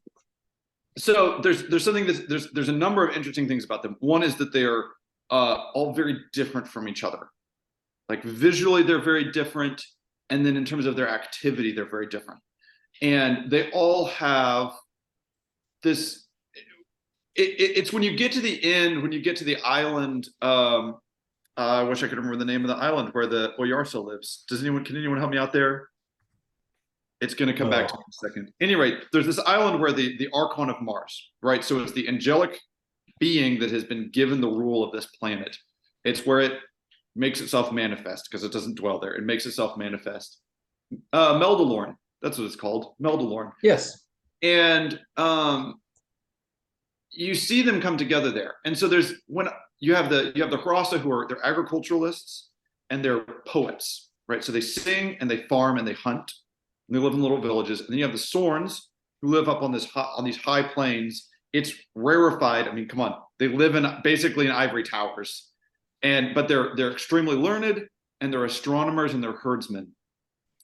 so there's something there's a number of interesting things about them. One is that they are all very different from each other. Like visually, they're very different, and then in terms of their activity, they're very different. And they all have this it's when you get to the end, when you get to the island. I wish I could remember the name of the island where the Oyarsa lives. Can anyone help me out there? It's going to come back to me in a second. Anyway, there's this island where the Archon of Mars, right? So it's the angelic being that has been given the rule of this planet. It's where it makes itself manifest, because it doesn't dwell there. It makes itself manifest. Meldalorn, that's what it's called, Meldalorn. Yes. And you see them come together there. And so there's when you have the Hrasa, who are they're agriculturalists and they're poets, right? So they sing and they farm and they hunt and they live in little villages. And then you have the Sorns, who live up on these high plains. It's rarefied. I mean, come on, they live basically in ivory towers, but they're extremely learned, and they're astronomers and they're herdsmen.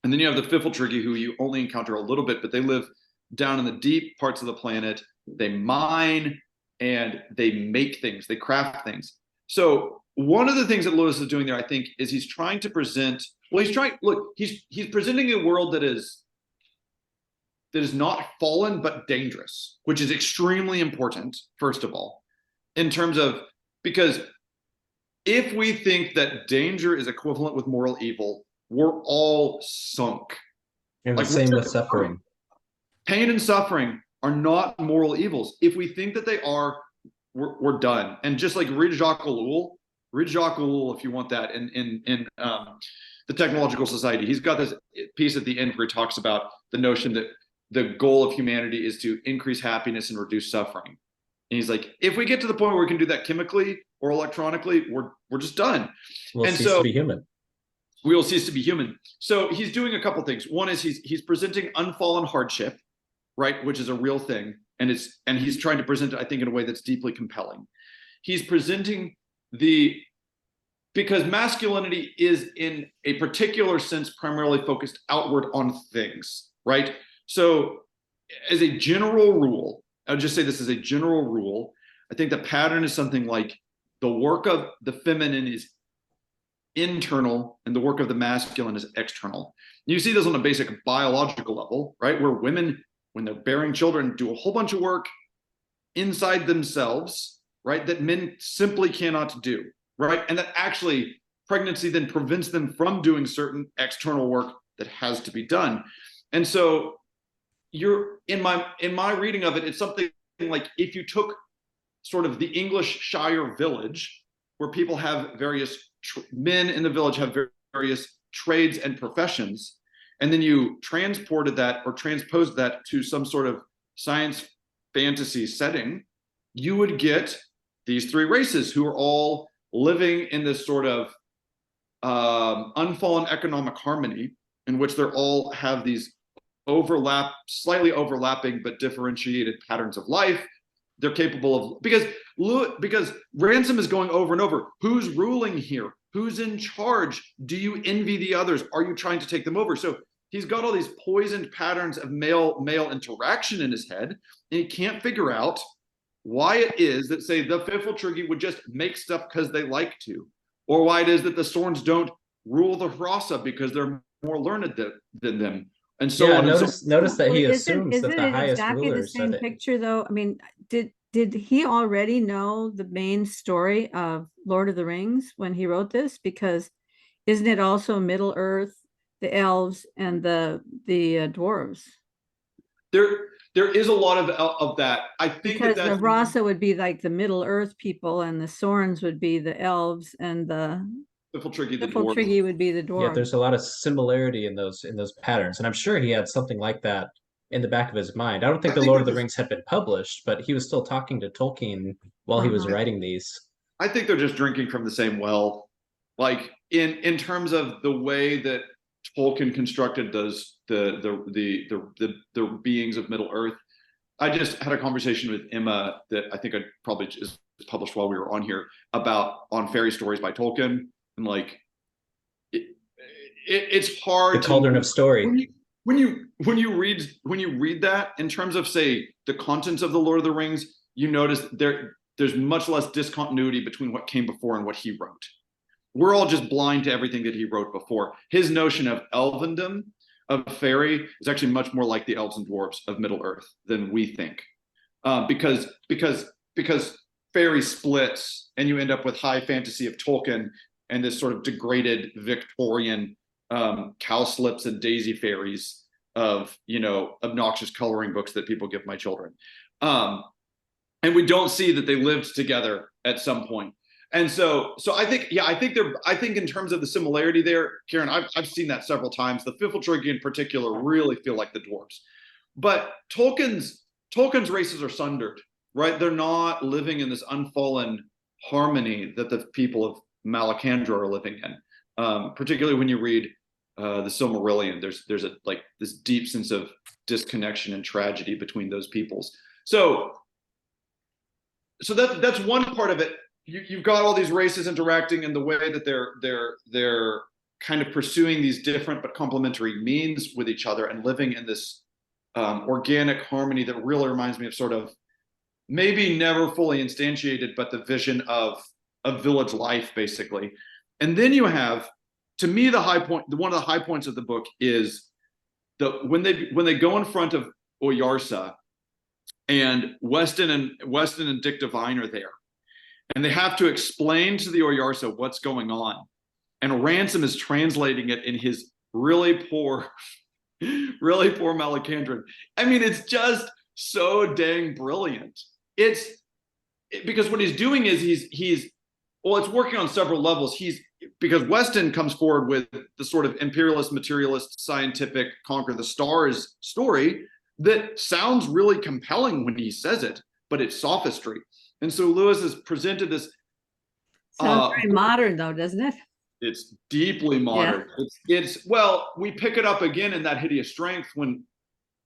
And then you have the Fiffletriggy, who you only encounter a little bit, but they live down in the deep parts of the planet. They mine and they make things, they craft things. So one of the things that Lewis is doing there, I think, is he's trying to present, he's presenting a world that is not fallen, but dangerous, which is extremely important, first of all, in terms of, because if we think that danger is equivalent with moral evil, we're all sunk. And the same with suffering. Pain and suffering are not moral evils. If we think that they are, we're done. And just like read Jacques Ellul, if you want that, in the Technological Society, he's got this piece at the end where he talks about the notion that the goal of humanity is to increase happiness and reduce suffering. And he's like, if we get to the point where we can do that chemically or electronically, we're just done. We'll cease to be human. We will cease to be human. So he's doing a couple things. One is he's presenting unfallen hardship, right, which is a real thing, and he's trying to present it, I think, in a way that's deeply compelling. He's presenting because masculinity is, in a particular sense, primarily focused outward on things, right? So as a general rule, I'll just say this as a general rule, I think the pattern is something like the work of the feminine is internal and the work of the masculine is external. You see this on a basic biological level, right? Where women, when they're bearing children, do a whole bunch of work inside themselves, right? That men simply cannot do, right? And that actually pregnancy then prevents them from doing certain external work that has to be done. And so you're in my reading of it, it's something like if you took sort of the English Shire village, where people have various men in the village have various trades and professions, and then you transported that or transposed that to some sort of science fantasy setting, you would get these three races who are all living in this sort of unfallen economic harmony, in which they're all have these slightly overlapping but differentiated patterns of life. They're capable of, because Ransom is going over and over, who's ruling here? Who's in charge? Do you envy the others? Are you trying to take them over? So he's got all these poisoned patterns of male interaction in his head, and he can't figure out why it is that, say, the Fiffletriggy would just make stuff because they like to, or why it is that the Sorns don't rule the Hrasa because they're more learned than them. And so yeah, on. notice that he Isn't assumes that the highest exactly the rulers are same the picture, though? I mean, did he already know the main story of Lord of the Rings when he wrote this? Because isn't it also Middle Earth, the elves, and the dwarves? There is a lot of that. I think because that's the Rasa would be like the Middle Earth people, and the Sorns would be the elves, and the Fiffletriggy would be the dwarves. Yeah, there's a lot of similarity in those patterns, and I'm sure he had something like that in the back of his mind. I don't think the Lord of the Rings had been published, but he was still talking to Tolkien while he was writing these. I think they're just drinking from the same well, like in terms of the way that Tolkien constructed those the beings of Middle Earth. I just had a conversation with Emma that I think I probably just published while we were on here on fairy stories by Tolkien, and like it's hard. The Cauldron of Story. When you read that in terms of, say, the contents of the Lord of the Rings, you notice there's much less discontinuity between what came before and what he wrote. We're all just blind to everything that he wrote before. His notion of elvendom, of fairy, is actually much more like the elves and dwarves of Middle Earth than we think, because because fairy splits and you end up with high fantasy of Tolkien and this sort of degraded Victorian cowslips and daisy fairies of, you know, obnoxious coloring books that people give my children. And we don't see that they lived together at some point. And so I think, yeah, I think in terms of the similarity there, Karen, I've seen that several times. The Fifiltriggi in particular really feel like the dwarves. But Tolkien's races are sundered, right? They're not living in this unfallen harmony that the people of Malacandra are living in. Particularly when you read the Silmarillion, there's a like this deep sense of disconnection and tragedy between those peoples. So that's one part of it. You've got all these races interacting in the way that they're kind of pursuing these different but complementary means with each other and living in this organic harmony that really reminds me of sort of maybe never fully instantiated, but the vision of village life, basically. And then you have, to me, the high point, one of the high points of the book is when they go in front of Oyarsa, and Weston and Dick Devine are there, and they have to explain to the Oyarsa what's going on, and Ransom is translating it in his really poor Malacandran. I mean, it's just so dang brilliant. Because what he's doing is he's it's working on several levels. Because Weston comes forward with the sort of imperialist, materialist, scientific conquer the stars story that sounds really compelling when he says it, but it's sophistry. And so Lewis has presented this. Sounds very modern, though, doesn't it? It's deeply modern. Yeah. Well, we pick it up again in that Hideous Strength when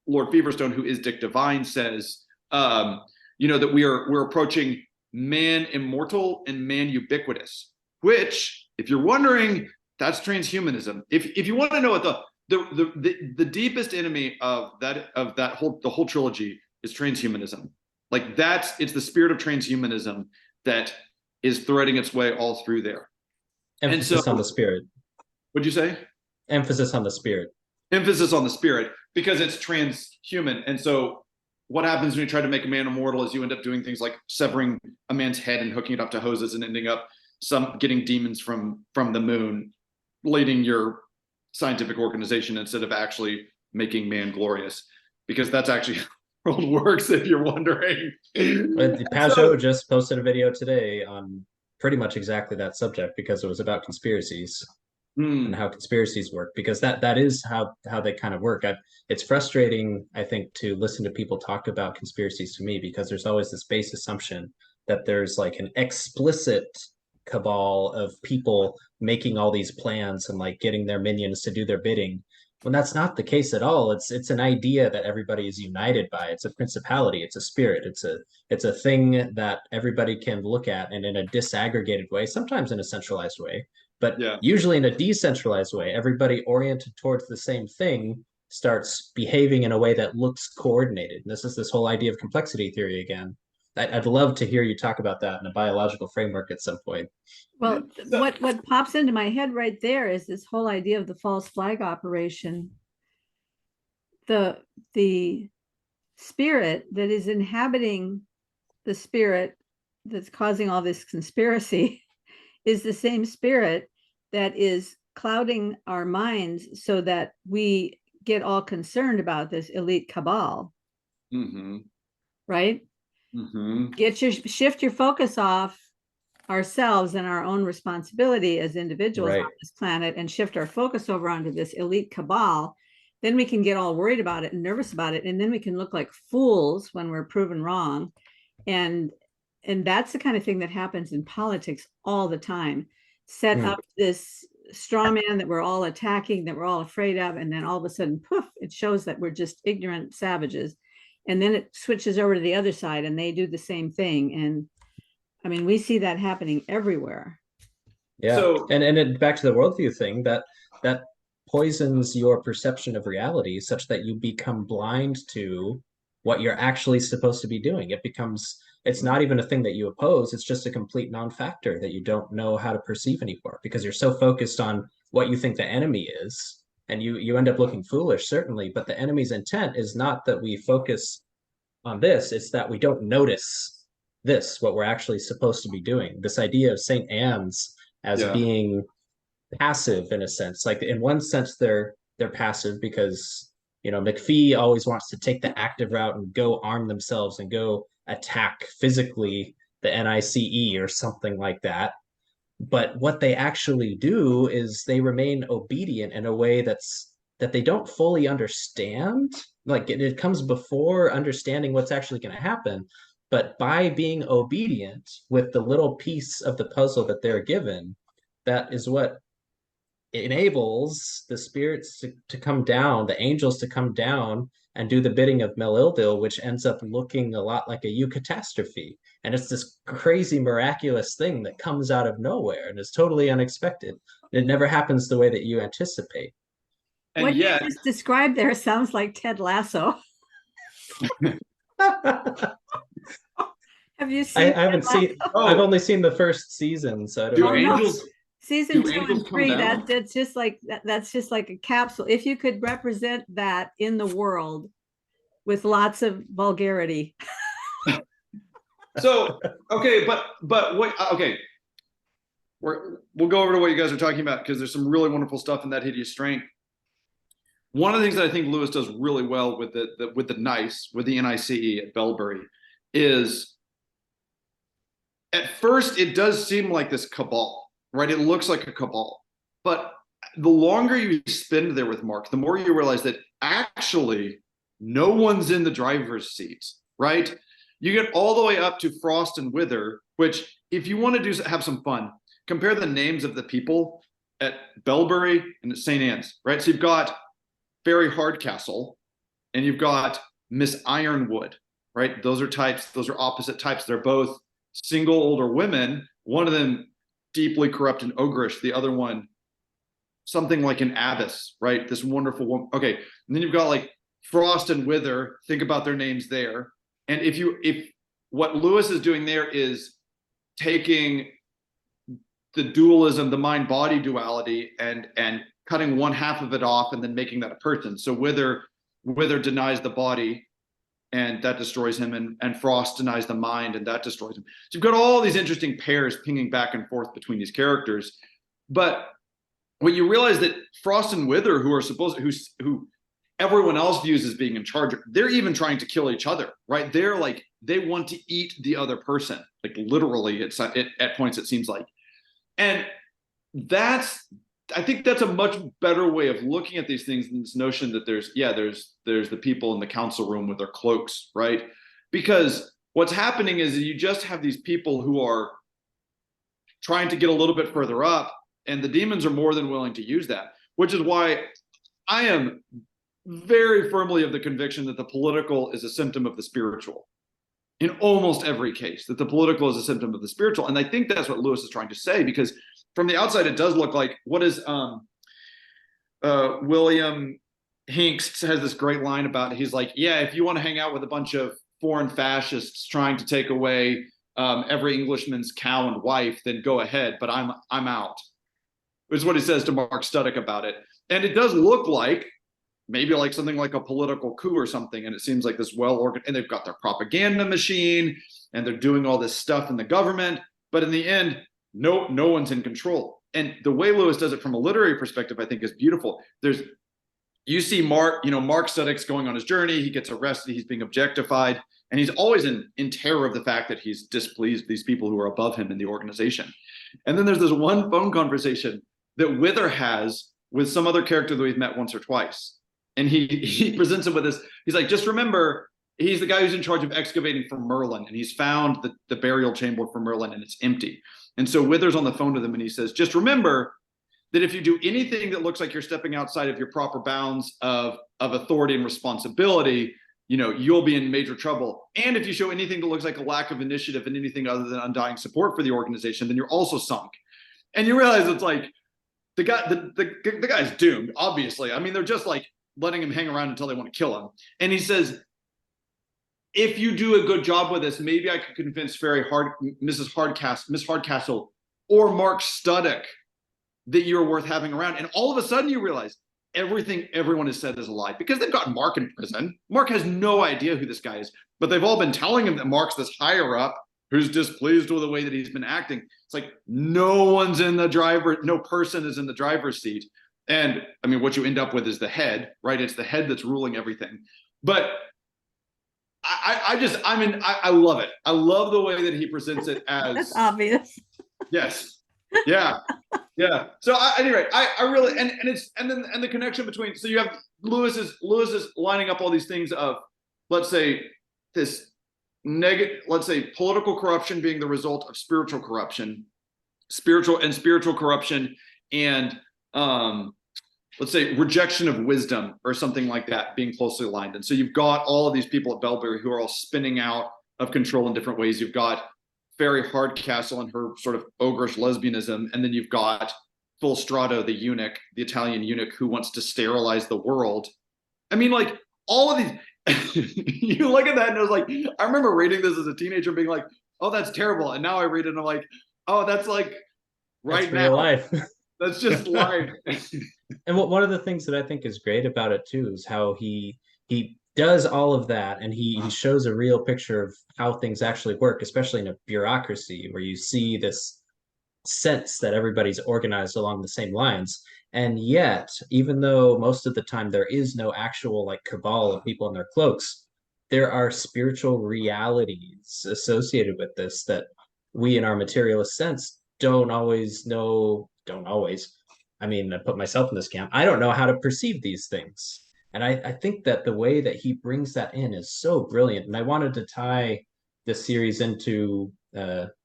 Lord Feverstone, who is Dick Devine, says, you know, that we're approaching man immortal and man ubiquitous. Which, if you're wondering, that's transhumanism. If you want to know what the deepest enemy of the whole trilogy is transhumanism. Like it's the spirit of transhumanism that is threading its way all through there. Emphasis on the spirit. What'd you say? Emphasis on the spirit. Emphasis on the spirit, because it's transhuman. And so what happens when you try to make a man immortal is you end up doing things like severing a man's head and hooking it up to hoses and ending up getting demons from the moon, leading your scientific organization instead of actually making man glorious, because that's actually how the world works, if you're wondering. Pajot just posted a video today on pretty much exactly that subject, because it was about conspiracies and how conspiracies work, because that is how they kind of work. It's frustrating, I think, to listen to people talk about conspiracies to me, because there's always this base assumption that there's like an explicit cabal of people making all these plans and like getting their minions to do their bidding, when that's not the case at all. It's an idea that everybody is united by. It's a principality, it's a spirit, it's a thing that everybody can look at, and in a disaggregated way, sometimes in a centralized way, but usually in a decentralized way. Everybody oriented towards the same thing starts behaving in a way that looks coordinated. And this is this whole idea of complexity theory again. I'd love to hear you talk about that in a biological framework at some point. Well, what pops into my head right there is this whole idea of the false flag operation. The spirit that is inhabiting the spirit that's causing all this conspiracy is the same spirit that is clouding our minds so that we get all concerned about this elite cabal. Right? Shift your focus off ourselves and our own responsibility as individuals on this planet, and shift our focus over onto this elite cabal. Then we can get all worried about it and nervous about it, and then we can look like fools when we're proven wrong. And that's the kind of thing that happens in politics all the time. Set up this straw man that we're all attacking, that we're all afraid of, and then all of a sudden, poof, it shows that we're just ignorant savages. And then it switches over to the other side and they do the same thing. And I mean, we see that happening everywhere. Yeah. So, and back to the worldview thing, that poisons your perception of reality such that you become blind to what you're actually supposed to be doing. It's not even a thing that you oppose. It's just a complete non-factor that you don't know how to perceive anymore, because you're so focused on what you think the enemy is. And you end up looking foolish, certainly, but the enemy's intent is not that we focus on this, it's that we don't notice this, what we're actually supposed to be doing. This idea of Saint Anne's as Yeah. being passive in a sense. Like in one sense, they're passive because McPhee always wants to take the active route and go arm themselves and go attack physically the NICE or something like that. But what they actually do is they remain obedient in a way that they don't fully understand. Like it comes before understanding what's actually going to happen. But by being obedient with the little piece of the puzzle that they're given, that is what enables the spirits to come down, the angels to come down and do the bidding of Melildil, which ends up looking a lot like a eucatastrophe. And it's this crazy, miraculous thing that comes out of nowhere and is totally unexpected. It never happens the way that you anticipate. And What yet, you just described there sounds like Ted Lasso. Have you seen? I haven't seen. I've only seen the first season, so I don't do know. angels Season do 2 angels and come 3, down? that's just like that's just like a capsule. If you could represent that in the world with lots of vulgarity. So okay, but what? Okay, we'll go over to what you guys are talking about because there's some really wonderful stuff in that Hideous Strength. One of the things that I think Lewis does really well with the NICE, with the NICE at Bellbury, is at first it does seem like this cabal, right? It looks like a cabal, but the longer you spend there with Mark, the more you realize that actually no one's in the driver's seat, right? You get all the way up to Frost and Wither, which if you want to have some fun, compare the names of the people at Bellbury and at St. Anne's, right? So you've got Fairy Hardcastle and you've got Miss Ironwood, right? Those are types, those are opposite types. They're both single older women, one of them deeply corrupt and ogreish, the other one something like an abbess, right? This wonderful woman. Okay, and then you've got like Frost and Wither. Think about their names there. And if what Lewis is doing there is taking the dualism, the mind-body duality, and cutting one half of it off and then making that a person. So Wither denies the body, and that destroys him, and Frost denies the mind, and that destroys him. So you've got all these interesting pairs pinging back and forth between these characters. But when you realize that Frost and Wither, who everyone else views as being in charge, they're even trying to kill each other, right? They're like, they want to eat the other person, like literally at points it seems like. And I think that's a much better way of looking at these things than this notion that there's the people in the council room with their cloaks, right? Because what's happening is you just have these people who are trying to get a little bit further up, and the demons are more than willing to use that, which is why I am very firmly of the conviction that the political is a symptom of the spiritual in almost every case, that the political is a symptom of the spiritual. And I think that's what Lewis is trying to say, because from the outside, it does look like, what is William Hinks has this great line about, he's like, yeah, if you want to hang out with a bunch of foreign fascists trying to take away every Englishman's cow and wife, then go ahead, but I'm out. Is what he says to Mark Studdick about it. And it does look like maybe like something like a political coup or something. And it seems like this well-organized, and they've got their propaganda machine and they're doing all this stuff in the government. But in the end, no one's in control. And the way Lewis does it from a literary perspective, I think is beautiful. You see Mark Studdick's going on his journey. He gets arrested. He's being objectified. And he's always in terror of the fact that he's displeased these people who are above him in the organization. And then there's this one phone conversation that Wither has with some other character that we've met once or twice. And he presents him with this. He's like, just remember, he's the guy who's in charge of excavating for Merlin. And he's found the burial chamber for Merlin, and it's empty. And so Wither's on the phone with him, and he says, just remember that if you do anything that looks like you're stepping outside of your proper bounds of authority and responsibility, you'll be in major trouble. And if you show anything that looks like a lack of initiative and anything other than undying support for the organization, then you're also sunk. And you realize it's like, the guy's doomed, obviously. I mean, they're just like letting him hang around until they want to kill him. And he says, if you do a good job with this, maybe I could convince Miss Hardcastle or Mark Studdick that you're worth having around. And all of a sudden you realize everything everyone has said is a lie, because they've got Mark in prison. Mark has no idea who this guy is, but they've all been telling him that Mark's this higher up, who's displeased with the way that he's been acting. It's like no person is in the driver's seat. And I mean, what you end up with is the head, right? It's the head that's ruling everything. But I love it. I love the way that he presents it as That's obvious. yes. Yeah. Yeah. So anyway, I really and the connection between, so you have Lewis is lining up all these things of, let's say, this let's say political corruption being the result of spiritual corruption, spiritual corruption, and let's say rejection of wisdom or something like that being closely aligned. And so you've got all of these people at Bellbury who are all spinning out of control in different ways. You've got Fairy Hardcastle and her sort of ogreish lesbianism, and then you've got Strato, the eunuch, the Italian eunuch who wants to sterilize the world. I mean, like, all of these, you look at that and it was like, I remember reading this as a teenager being like, oh, that's terrible. And now I read it and I'm like, oh, that's like right now. Real life. That's just life. And one of the things that I think is great about it too is how he does all of that, and he shows a real picture of how things actually work, especially in a bureaucracy where you see this sense that everybody's organized along the same lines. And yet, even though most of the time there is no actual like cabal of people in their cloaks, there are spiritual realities associated with this that we in our materialist sense don't always know, don't always. I mean, I put myself in this camp. I don't know how to perceive these things. And I think that the way that he brings that in is so brilliant. And I wanted to tie this series into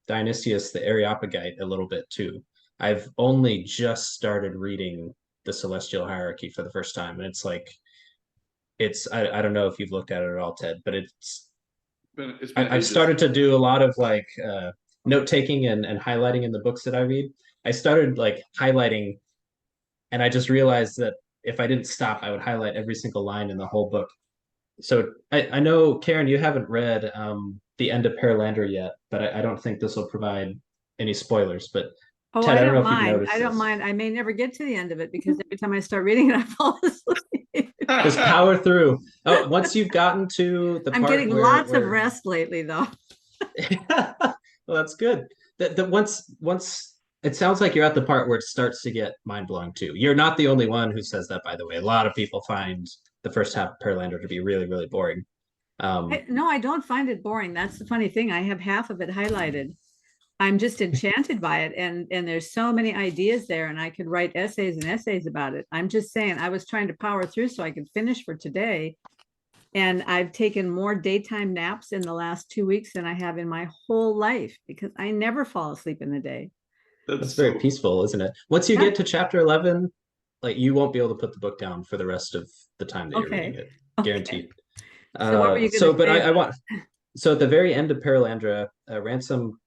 Dionysius the Areopagite a little bit too. I've only just started reading the Celestial Hierarchy for the first time. And it's like, I don't know if you've looked at it at all, Ted, but I've started to do a lot of like note taking and highlighting in the books that I read. I started like highlighting, and I just realized that if I didn't stop, I would highlight every single line in the whole book. So I know, Karen, you haven't read the end of Perelandra yet, but I don't think this will provide any spoilers. But Oh, Ted, I I don't know don't if you've mind. noticed I don't this. mind. I may never get to the end of it because every time I start reading it, I fall asleep. Just power through. Oh, once you've gotten to the I'm part getting where, lots of rest lately, though. well, that's good. That once it sounds like you're at the part where it starts to get mind blowing too. You're not the only one who says that, by the way. A lot of people find the first half of Perelandra to be really, really boring. No, I don't find it boring. That's the funny thing. I have half of it highlighted. I'm just enchanted by it, and there's so many ideas there, and I could write essays and essays about it. I'm just saying, I was trying to power through so I could finish for today, and I've taken more daytime naps in the last 2 weeks than I have in my whole life because I never fall asleep in the day. That's very peaceful, isn't it? Once you get to chapter 11, like you won't be able to put the book down for the rest of the time that you're reading it, guaranteed. So what were you going to say? I want. So at the very end of Perelandra, Ransom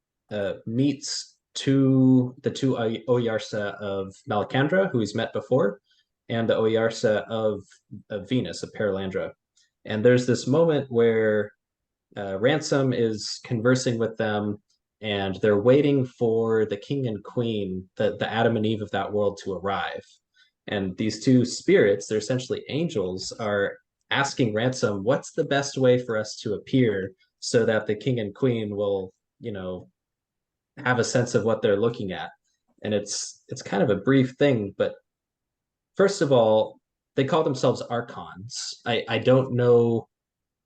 meets the two Oyarsa of Malacandra, who he's met before, and the Oyarsa of Venus, of Perelandra. And there's this moment where Ransom is conversing with them, and they're waiting for the king and queen, the Adam and Eve of that world, to arrive. And these two spirits, they're essentially angels, are asking Ransom, what's the best way for us to appear so that the king and queen will, have a sense of what they're looking at. And it's kind of a brief thing, but first of all, they call themselves archons. I don't know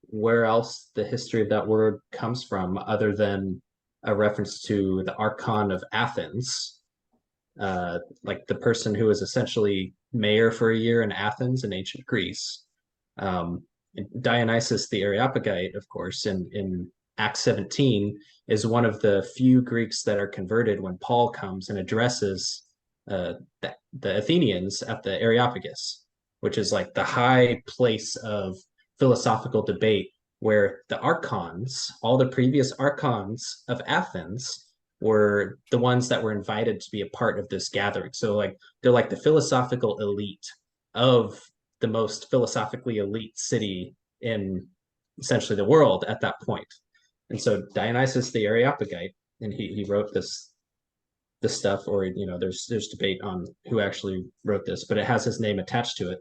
where else the history of that word comes from other than a reference to the archon of Athens, like the person who was essentially mayor for a year in Athens in ancient Greece. Dionysius the Areopagite, of course, in Acts 17, is one of the few Greeks that are converted when Paul comes and addresses the Athenians at the Areopagus, which is like the high place of philosophical debate where the archons, all the previous archons of Athens, were the ones that were invited to be a part of this gathering. So like they're like the philosophical elite of the most philosophically elite city in essentially the world at that point. And so Dionysius the Areopagite, and he wrote this stuff, or there's debate on who actually wrote this, but it has his name attached to it.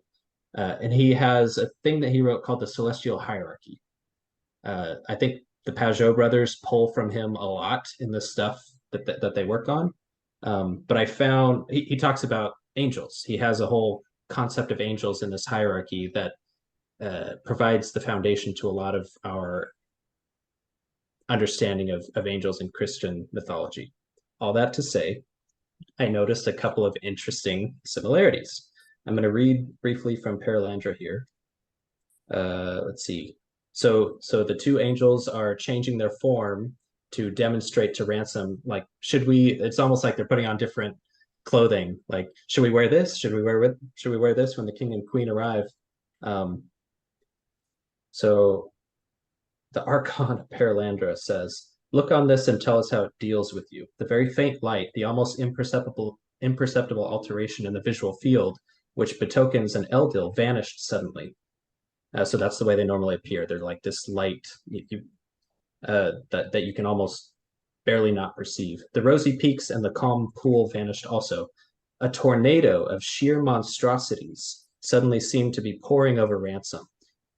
And he has a thing that he wrote called the Celestial Hierarchy. I think the Pajot brothers pull from him a lot in the stuff that they work on. But I found he talks about angels. He has a whole concept of angels in this hierarchy that provides the foundation to a lot of our understanding of angels in Christian mythology. All that to say, I noticed a couple of interesting similarities. I'm going to read briefly from Paralandra here. Let's see. So the two angels are changing their form to demonstrate to Ransom, like, it's almost like they're putting on different clothing. Like, should we wear this? Should we wear this when the king and queen arrive? So the Archon of Paralandra says, look on this and tell us how it deals with you. The very faint light, the almost imperceptible alteration in the visual field, which betokens an Eldil, vanished suddenly. So that's the way they normally appear. They're like this light that you can almost barely not perceive. The rosy peaks and the calm pool vanished also. A tornado of sheer monstrosities suddenly seemed to be pouring over Ransom.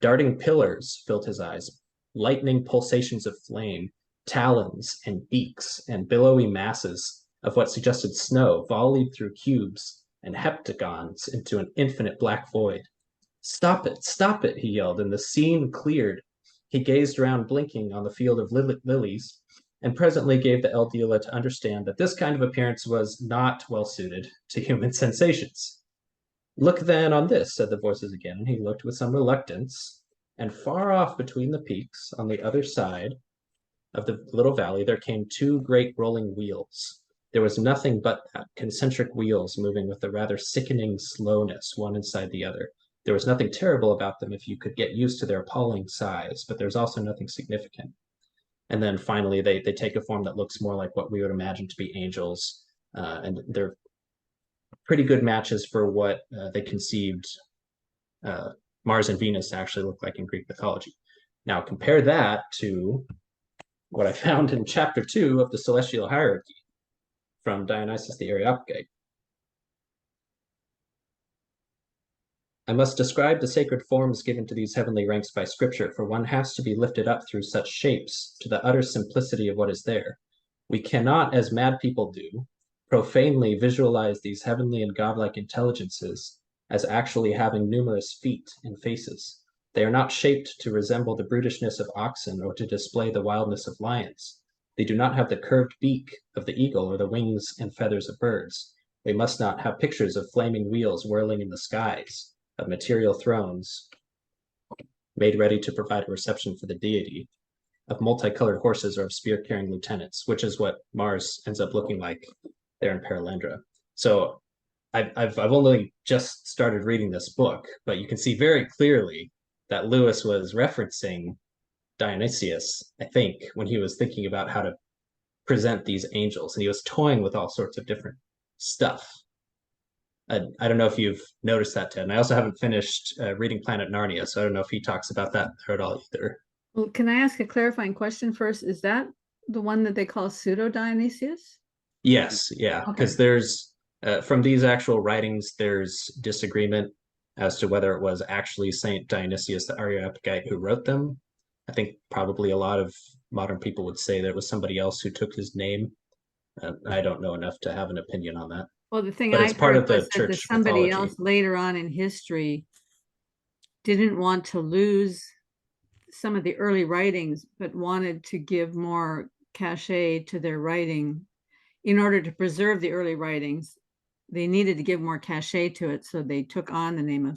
Darting pillars filled his eyes, lightning pulsations of flame, talons and beaks and billowy masses of what suggested snow volleyed through cubes and heptagons into an infinite black void. Stop it, he yelled, and the scene cleared. He gazed around, blinking on the field of lilies, and presently gave the Eldila to understand that this kind of appearance was not well suited to human sensations. Look then on this, said the voices again, and he looked with some reluctance, and far off between the peaks, on the other side of the little valley, there came two great rolling wheels. There was nothing but that, concentric wheels moving with a rather sickening slowness, one inside the other. There was nothing terrible about them if you could get used to their appalling size, but there's also nothing significant. And then finally, they take a form that looks more like what we would imagine to be angels, and they're pretty good matches for what they conceived Mars and Venus actually look like in Greek mythology. Now compare that to what I found in chapter 2 of the Celestial Hierarchy from Dionysius the Areopagite. I must describe the sacred forms given to these heavenly ranks by scripture, for one has to be lifted up through such shapes to the utter simplicity of what is there. We cannot, as mad people do, profanely visualize these heavenly and godlike intelligences as actually having numerous feet and faces. They are not shaped to resemble the brutishness of oxen or to display the wildness of lions. They do not have the curved beak of the eagle or the wings and feathers of birds. They must not have pictures of flaming wheels whirling in the skies, of material thrones made ready to provide a reception for the deity, of multicolored horses or of spear-carrying lieutenants, which is what Mars ends up looking like there in Paralandra. So I've only just started reading this book, but you can see very clearly that Lewis was referencing Dionysius, I think, when he was thinking about how to present these angels, and he was toying with all sorts of different stuff. I don't know if you've noticed that, Ted. And I also haven't finished reading Planet Narnia, so I don't know if he talks about that there at all either. Well, can I ask a clarifying question first? Is that the one that they call pseudo Dionysius? Yes, yeah, because there's from these actual writings, there's disagreement as to whether it was actually Saint Dionysius the Areopagite who wrote them. I think probably a lot of modern people would say that it was somebody else who took his name. I don't know enough to have an opinion on that. Well, the thing But I it's part heard of the was that church somebody mythology. else later on in history didn't want to lose some of the early writings, but wanted to give more cachet to their writing. In order to preserve the early writings, they needed to give more cachet to it, so they took on the name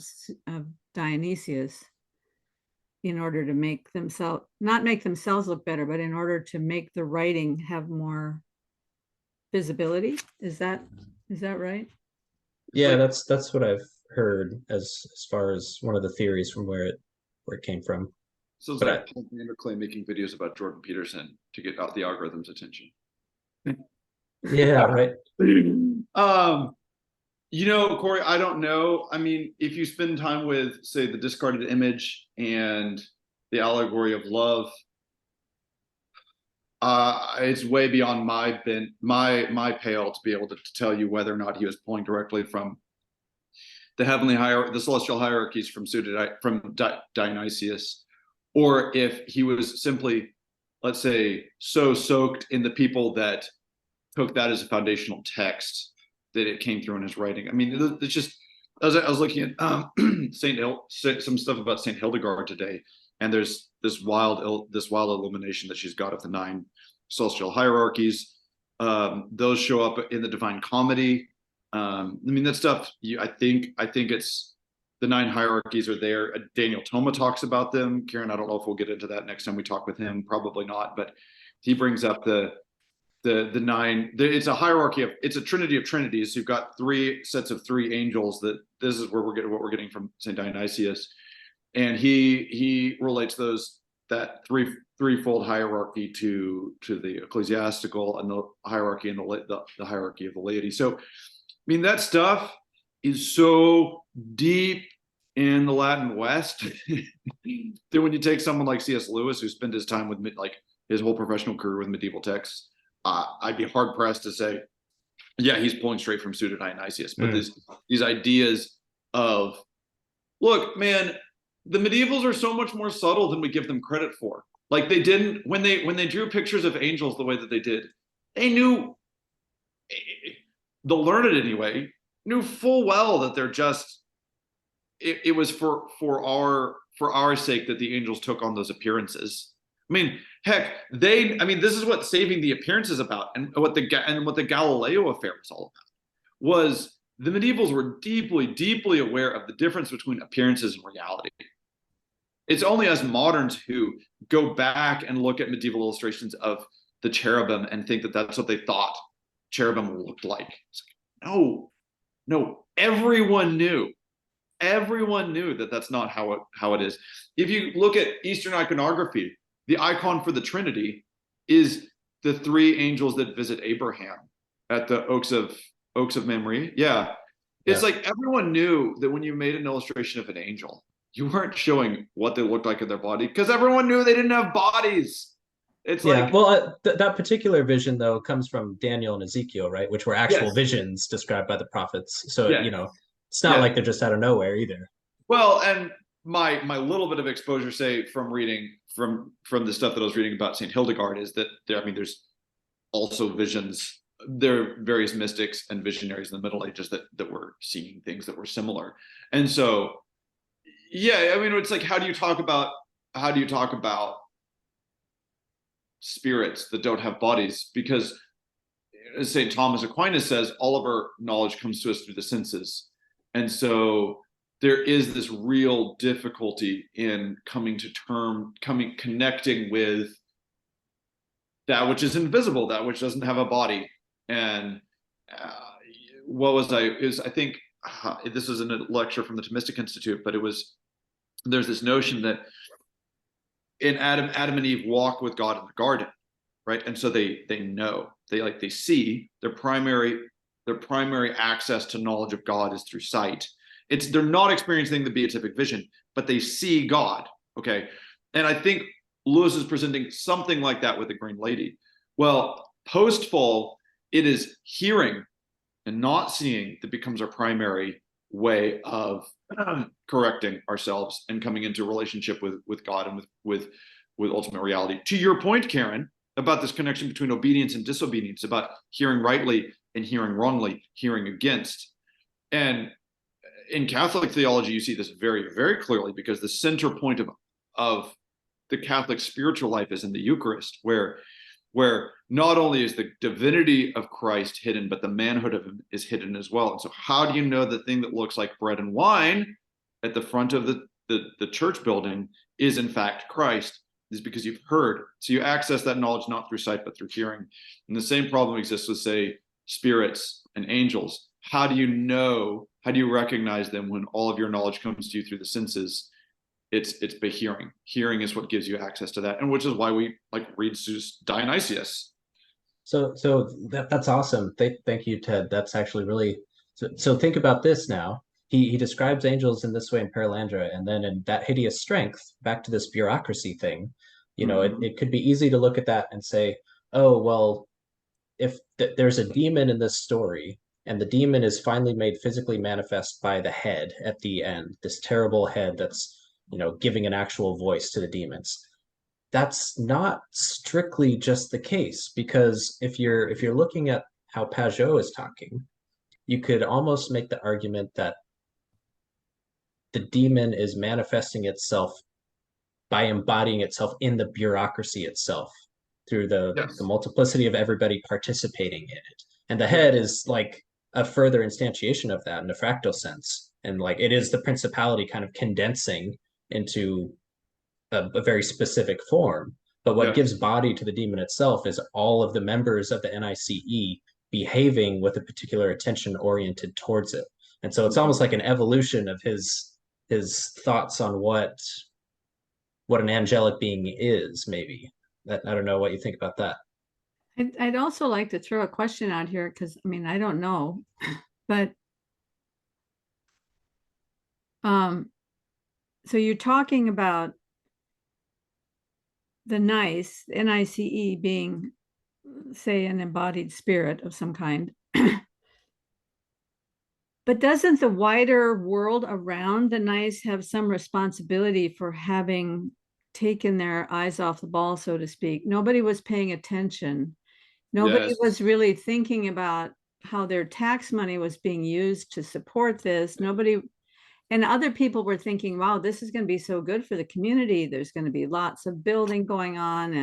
of Dionysius in order to make themselves, not make themselves look better, but in order to make the writing have more visibility. Is that right? Yeah, that's what I've heard as far as one of the theories from where it came from. So it's like Paul Vanderklay making videos about Jordan Peterson to get out the algorithm's attention. Yeah, right. Corey, I don't know. I mean, if you spend time with, say, the discarded image and the allegory of love, it's way beyond my pale to be able to tell you whether or not he was pulling directly from the celestial hierarchies from Dionysius, or if he was simply let's say, so soaked in the people that took that as a foundational text that it came through in his writing. I mean, it's just, I was looking at some stuff about Saint Hildegard today, and there's this wild illumination that she's got of the 9 celestial hierarchies. Those show up in the Divine Comedy. I mean, that stuff. I think it's the 9 hierarchies are there. Daniel Toma talks about them. Karen, I don't know if we'll get into that next time we talk with him. Probably not, but he brings up the 9. It's a hierarchy it's a trinity of trinities. So you've got 3 sets of 3 angels. That this is where we're getting what we're getting from Saint Dionysius, and he relates that threefold hierarchy to the ecclesiastical and the hierarchy and the hierarchy of the laity. So, I mean, that stuff is so deep in the Latin West that when you take someone like C.S. Lewis, who spent his time with like his whole professional career with medieval texts, I'd be hard pressed to say, yeah, he's pulling straight from Pseudo Dionysius. But these ideas of, look, man, the medievals are so much more subtle than we give them credit for. Like, they didn't, when they drew pictures of angels the way that they did, they knew, the learned anyway, knew full well that they're just, it was for our sake that the angels took on those appearances. I mean, heck, this is what saving the appearance is about, and what the Galileo affair was all about. Was the medievals were deeply, deeply aware of the difference between appearances and reality. It's only us moderns who go back and look at medieval illustrations of the cherubim and think that that's what they thought cherubim looked like. No, everyone knew that that's not how it is. If you look at Eastern iconography, the icon for the Trinity is the 3 angels that visit Abraham at the Oaks of Mamre. Yeah. It's like everyone knew that when you made an illustration of an angel, you weren't showing what they looked like in their body, because everyone knew they didn't have bodies. It's that particular vision, though, comes from Daniel and Ezekiel, right? Which were actual visions described by the prophets. So, it's not like they're just out of nowhere either. Well, and my little bit of exposure, say, from reading from the stuff that I was reading about Saint Hildegard, is that there's also visions. There are various mystics and visionaries in the Middle Ages that were seeing things that were similar. And so, yeah, I mean, it's like, how do you talk about spirits that don't have bodies? Because, as St. Thomas Aquinas says, all of our knowledge comes to us through the senses. And so there is this real difficulty in connecting with that which is invisible, that which doesn't have a body. And I think this is in a lecture from the Thomistic Institute, but there's this notion that in Adam and Eve walk with God in the garden, right? And so they know, they see. Their primary access to knowledge of God is through sight. They're not experiencing the beatific vision, but they see God. Okay. And I think Lewis is presenting something like that with the Green Lady. Well, post-fall, it is hearing and not seeing that becomes our primary way of correcting ourselves and coming into a relationship with God and with ultimate reality. To your point, Karen, about this connection between obedience and disobedience, about hearing rightly and hearing wrongly, hearing against. And in Catholic theology, you see this very, very clearly, because the center point of the Catholic spiritual life is in the Eucharist, where not only is the divinity of Christ hidden, but the manhood of him is hidden as well. And so how do you know the thing that looks like bread and wine at the front of the church building is in fact Christ? Is because you've heard. So you access that knowledge not through sight, but through hearing. And the same problem exists with, say, spirits and angels. How do you recognize them when all of your knowledge comes to you through the senses? It's by hearing. Hearing is what gives you access to that, and which is why we read Dionysius. So that's awesome. Thank you, Ted. That's actually really so. Think about this now. He describes angels in this way in Paralandra, and then in that hideous strength, back to this bureaucracy thing. It could be easy to look at that and say, oh, well, if there's a demon in this story, and the demon is finally made physically manifest by the head at the end, this terrible head that's giving an actual voice to the demons, that's not strictly just the case, because if you're looking at how Pajot is talking, you could almost make the argument that the demon is manifesting itself by embodying itself in the bureaucracy itself through the Yes. multiplicity of everybody participating in it. And the Yeah. head is like a further instantiation of that in a fractal sense. And like it is the principality kind of condensing into a very specific form. But what Yes. gives body to the demon itself is all of the members of the NICE behaving with a particular attention oriented towards it. And so it's almost like an evolution of his thoughts on what an angelic being is, maybe. I don't know what you think about that. I'd also like to throw a question out here because I mean I don't know, but so you're talking about the nice NICE being, say, an embodied spirit of some kind. But doesn't the wider world around the nice have some responsibility for having taken their eyes off the ball, so to speak? Nobody was paying attention. Nobody Yes. was really thinking about how their tax money was being used to support this. Nobody, and other people were thinking, wow, this is going to be so good for the community. There's going to be lots of building going on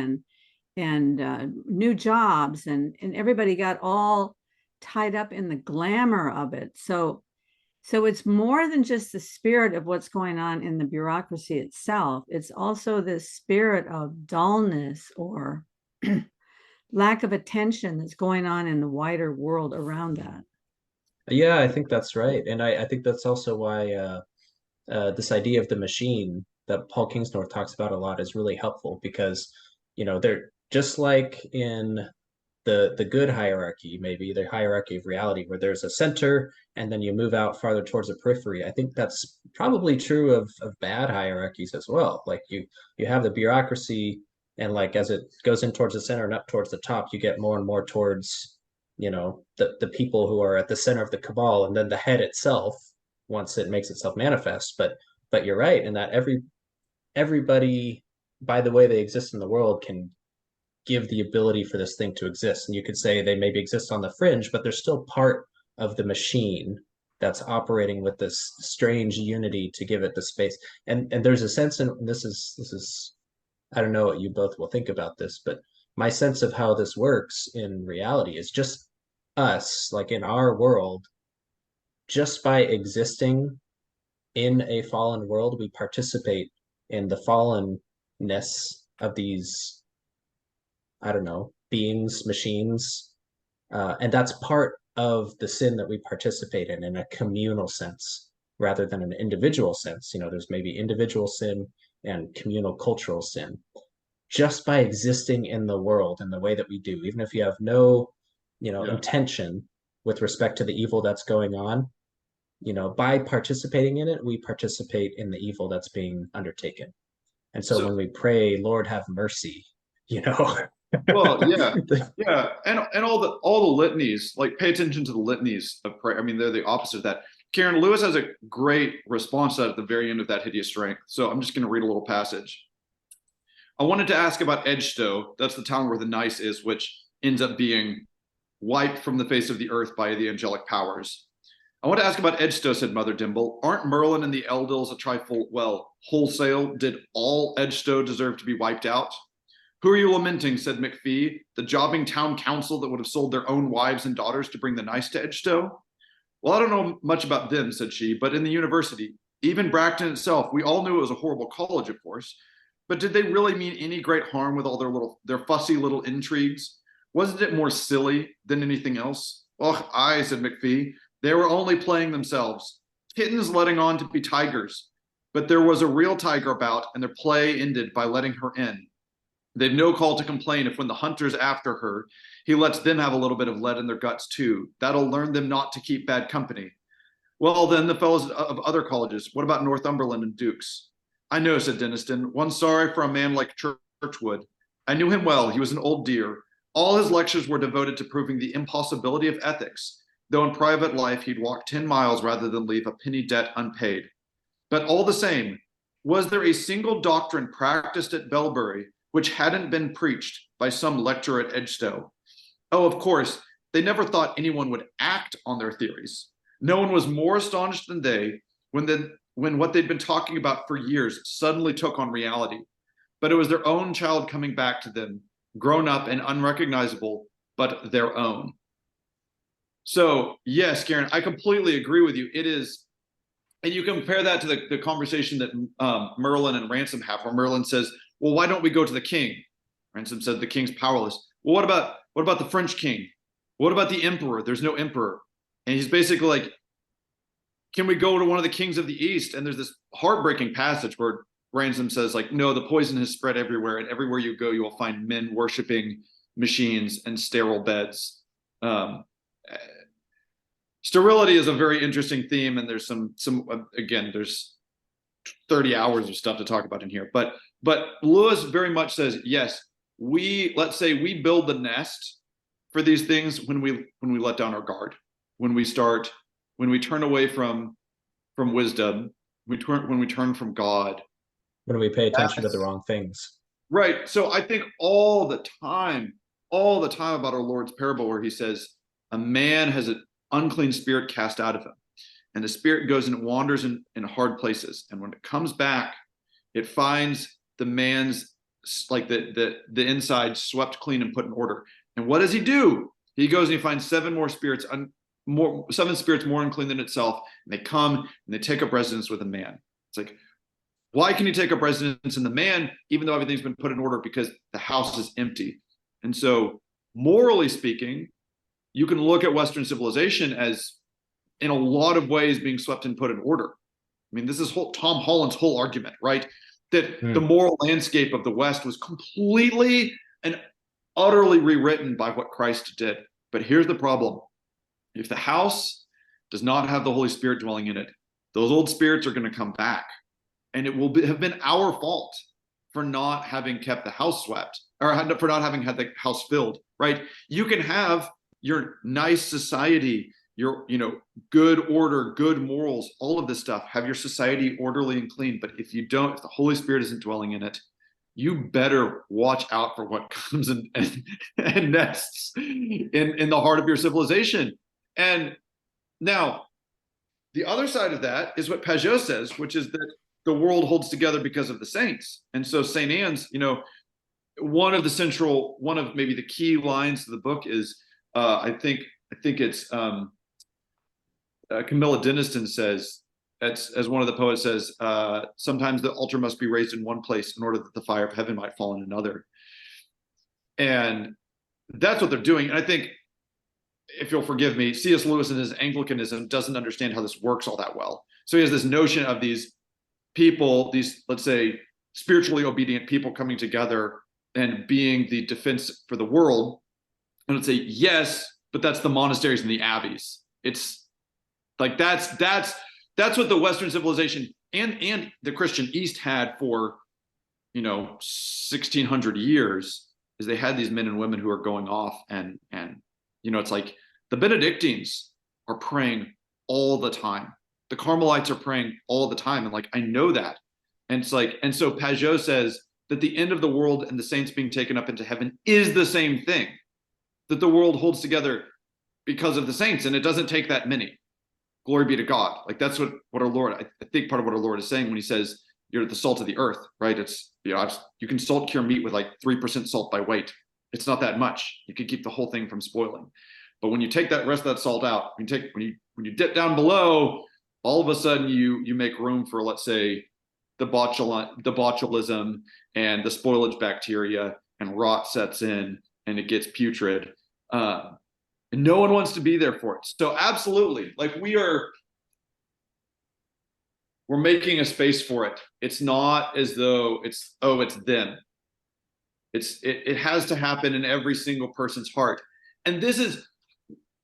and new jobs, and everybody got all tied up in the glamour of it. So it's more than just the spirit of what's going on in the bureaucracy itself. It's also this spirit of dullness or lack of attention that's going on in the wider world around that. Yeah, I think that's right. And I think that's also why this idea of the machine that Paul Kingsnorth talks about a lot is really helpful, because, they're just like in the good hierarchy, maybe the hierarchy of reality, where there's a center and then you move out farther towards the periphery. I think that's probably true of bad hierarchies as well. Like you have the bureaucracy, and like as it goes in towards the center and up towards the top, you get more and more towards, the people who are at the center of the cabal, and then the head itself, once it makes itself manifest. But you're right in that everybody, by the way they exist in the world, can give the ability for this thing to exist. And you could say they maybe exist on the fringe, but they're still part of the machine that's operating with this strange unity to give it the space. And there's a sense in this is I don't know what you both will think about this, but my sense of how this works in reality is just us, like in our world, just by existing in a fallen world, we participate in the fallenness of these, I don't know, beings, machines. And that's part of the sin that we participate in a communal sense rather than an individual sense. There's maybe individual sin and communal cultural sin. Just by existing in the world in the way that we do, even if you have no, intention with respect to the evil that's going on, by participating in it, we participate in the evil that's being undertaken. And so when we pray, Lord, have mercy, Well, yeah, yeah, and all the litanies, like pay attention to the litanies of prayer. I mean, they're the opposite of that. Karen Lewis has a great response at the very end of that Hideous Strength. So I'm just going to read a little passage. I wanted to ask about Edgestow. That's the town where the Nice is, which ends up being wiped from the face of the earth by the angelic powers. I want to ask about Edgestow, said Mother Dimble. Aren't Merlin and the Eldils a trifle, wholesale? Did all Edgestow deserve to be wiped out? Who are you lamenting, said McPhee, the jobbing town council that would have sold their own wives and daughters to bring the Nice to Edgestow? Well, I don't know much about them, said she, but in the university, even Bracton itself, we all knew it was a horrible college, of course, but did they really mean any great harm with all their fussy little intrigues? Wasn't it more silly than anything else? Oh, aye, said McPhee. They were only playing themselves. Kittens letting on to be tigers. But there was a real tiger about, and their play ended by letting her in. They've no call to complain if when the hunter's after her, he lets them have a little bit of lead in their guts too. That'll learn them not to keep bad company. Well, then the fellows of other colleges, what about Northumberland and Dukes? I know, said Denniston. One sorry for a man like Churchwood. I knew him well. He was an old dear. All his lectures were devoted to proving the impossibility of ethics, though in private life he'd walk 10 miles rather than leave a penny debt unpaid. But all the same, was there a single doctrine practiced at Belbury which hadn't been preached by some lecturer at Edgestowe. Oh, of course, they never thought anyone would act on their theories. No one was more astonished than they when what they'd been talking about for years suddenly took on reality. But it was their own child coming back to them, grown up and unrecognizable, but their own. So yes, Karen, I completely agree with you. It is, and you compare that to the conversation that Merlin and Ransom have, where Merlin says, well, why don't we go to the king? Ransom said, the king's powerless. Well, what about the French king? What about the emperor? There's no emperor. And he's basically like, can we go to one of the kings of the East? And there's this heartbreaking passage where Ransom says, like, no, the poison has spread everywhere, and everywhere you go, you will find men worshiping machines and sterile beds. Sterility is a very interesting theme, and there's some again, there's 30 hours of stuff to talk about in here. But Lewis very much says, yes, let's say we build the nest for these things when we let down our guard, when we turn away from wisdom, when we turn from God, when we pay attention to the wrong things. Right. So I think all the time about our Lord's parable where he says, a man has an unclean spirit cast out of him, and the spirit goes and wanders in hard places. And when it comes back, it finds the man's, like the inside swept clean and put in order. And what does he do? He goes and he finds seven spirits more unclean than itself. And they come and they take up residence with a man. It's like, why can you take up residence in the man, even though everything's been put in order? Because the house is empty. And so, morally speaking, you can look at Western civilization as, in a lot of ways, being swept and put in order. I mean, this is Tom Holland's whole argument, right? That the moral landscape of the West was completely and utterly rewritten by what Christ did. But here's the problem. If the house does not have the Holy Spirit dwelling in it, those old spirits are going to come back. And it will have been our fault for not having kept the house swept, or for not having had the house filled, right? You can have your nice society, your good order, good morals, all of this stuff, have your society orderly and clean. But if the Holy Spirit isn't dwelling in it, you better watch out for what comes and nests in the heart of your civilization. And now, the other side of that is what Pajot says, which is that the world holds together because of the saints. And so St. Anne's, one of maybe the key lines of the book is, I think it's Camilla Denniston says, as one of the poets says, sometimes the altar must be raised in one place in order that the fire of heaven might fall in another. And that's what they're doing. And I think, if you'll forgive me, C.S. Lewis in his Anglicanism doesn't understand how this works all that well. So he has this notion of these people, these, let's say, spiritually obedient people coming together and being the defense for the world. And I'd say, yes, but that's the monasteries and the abbeys. It's like, that's what the Western civilization and the Christian East had for, 1600 years, is they had these men and women who are going off and it's like the Benedictines are praying all the time. The Carmelites are praying all the time. And like, I know that. And it's like, and so Pajot says that the end of the world and the saints being taken up into heaven is the same thing, that the world holds together because of the saints. And it doesn't take that many. Glory be to God. Like, that's what our Lord, I think part of what our Lord is saying when he says, you're the salt of the earth, right? It's, you can salt cure meat with like 3% salt by weight. It's not that much. You can keep the whole thing from spoiling. But when you take that rest of that salt out, when you dip down below, all of a sudden you make room for, let's say, the botulism and the spoilage bacteria, and rot sets in and it gets putrid. And no one wants to be there for it. So absolutely, like we're making a space for it. It's not as though it's them. It has to happen in every single person's heart. And this is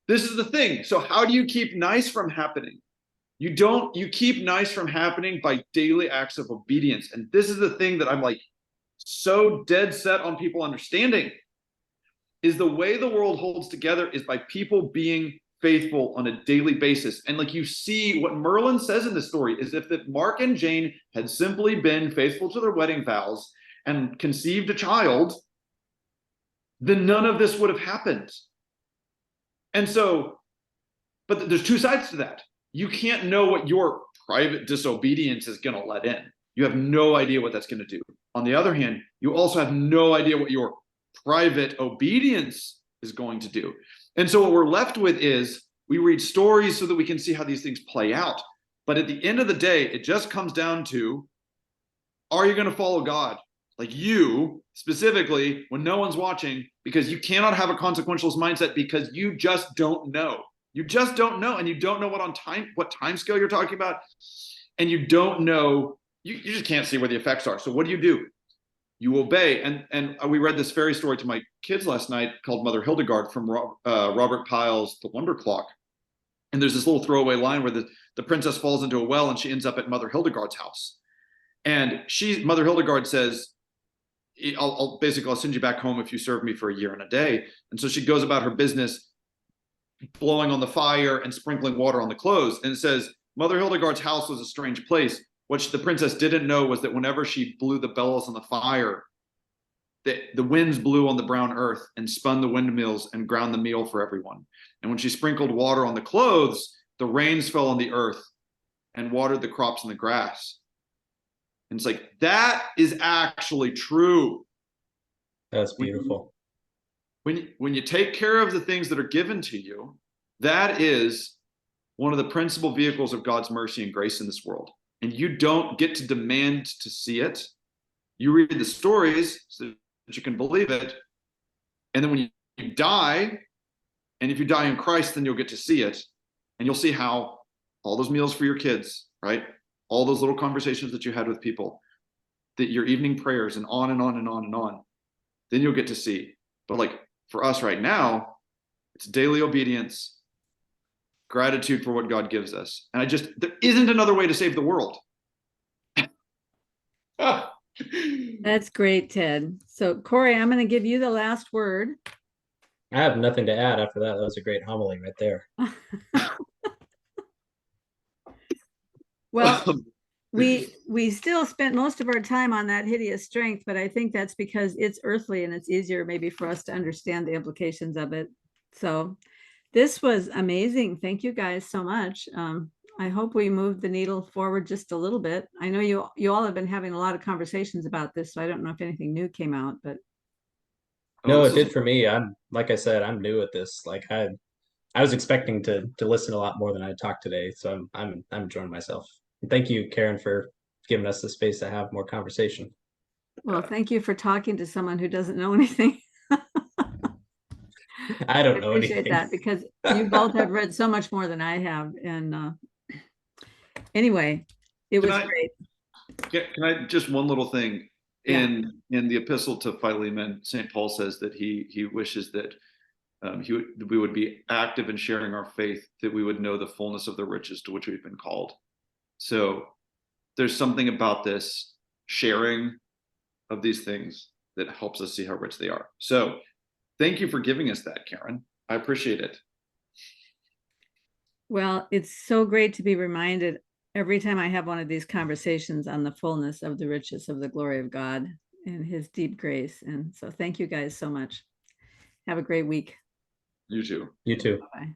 the thing. So how do you keep nice from happening? You keep nice from happening by daily acts of obedience. And this is the thing that I'm like so dead set on people understanding, is the way the world holds together is by people being faithful on a daily basis. And like, you see what Merlin says in the story is, if that Mark and Jane had simply been faithful to their wedding vows and conceived a child, then none of this would have happened. And so, but there's two sides to that. You can't know what your private disobedience is going to let in. You have no idea what that's going to do. On the other hand, you also have no idea what your private obedience is going to do. And so what we're left with is we read stories so that we can see how these things play out. But at the end of the day, it just comes down to, are you going to follow God? Like you specifically, when no one's watching, because you cannot have a consequentialist mindset because you just don't know. You just don't know. And you don't know what time scale you're talking about. And you don't know, you just can't see where the effects are. So what do? You obey. And we read this fairy story to my kids last night called Mother Hildegard from Robert Pyle's The Wonder Clock. And there's this little throwaway line where the princess falls into a well and she ends up at Mother Hildegard's house. And Mother Hildegard says, I'll send you back home if you serve me for a year and a day. And so she goes about her business, blowing on the fire and sprinkling water on the clothes. And it says, Mother Hildegard's house was a strange place. What the princess didn't know was that whenever she blew the bellows on the fire, the winds blew on the brown earth and spun the windmills and ground the meal for everyone. And when she sprinkled water on the clothes, the rains fell on the earth and watered the crops and the grass. And it's like, that is actually true. That's beautiful. When you take care of the things that are given to you, that is one of the principal vehicles of God's mercy and grace in this world. And you don't get to demand to see it. You read the stories so that you can believe it. And then when you die, and if you die in Christ, then you'll get to see it. And you'll see how all those meals for your kids, right? All those little conversations that you had with people, that your evening prayers, and on and on and on and on, then you'll get to see. But like for us right now, it's daily obedience, gratitude for what God gives us. And there isn't another way to save the world. That's great, Ted. So Corey, I'm going to give you the last word. I have nothing to add after that. That was a great homily right there. Well, we still spent most of our time on that hideous strength, but I think that's because it's earthly and it's easier maybe for us to understand the implications of it. So this was amazing. Thank you guys so much. I hope we moved the needle forward just a little bit. I know you all have been having a lot of conversations about this, so I don't know if anything new came out, but. No, it did for me. Like I said, I'm new at this. Like I was expecting to listen a lot more than I talked today. So I'm enjoying myself. And thank you, Karen, for giving us the space to have more conversation. Well, thank you for talking to someone who doesn't know anything. I don't know appreciate anything. that because you both have read so much more than I have. And anyway, it was great. Can I just one little thing? Yeah. In the epistle to Philemon, St. Paul says that he wishes that we would be active in sharing our faith, that we would know the fullness of the riches to which we've been called. So there's something about this sharing of these things that helps us see how rich they are. So thank you for giving us that, Karen. I appreciate it. Well, it's so great to be reminded every time I have one of these conversations on the fullness of the riches of the glory of God and his deep grace. And so thank you guys so much. Have a great week. You too. You too. Bye.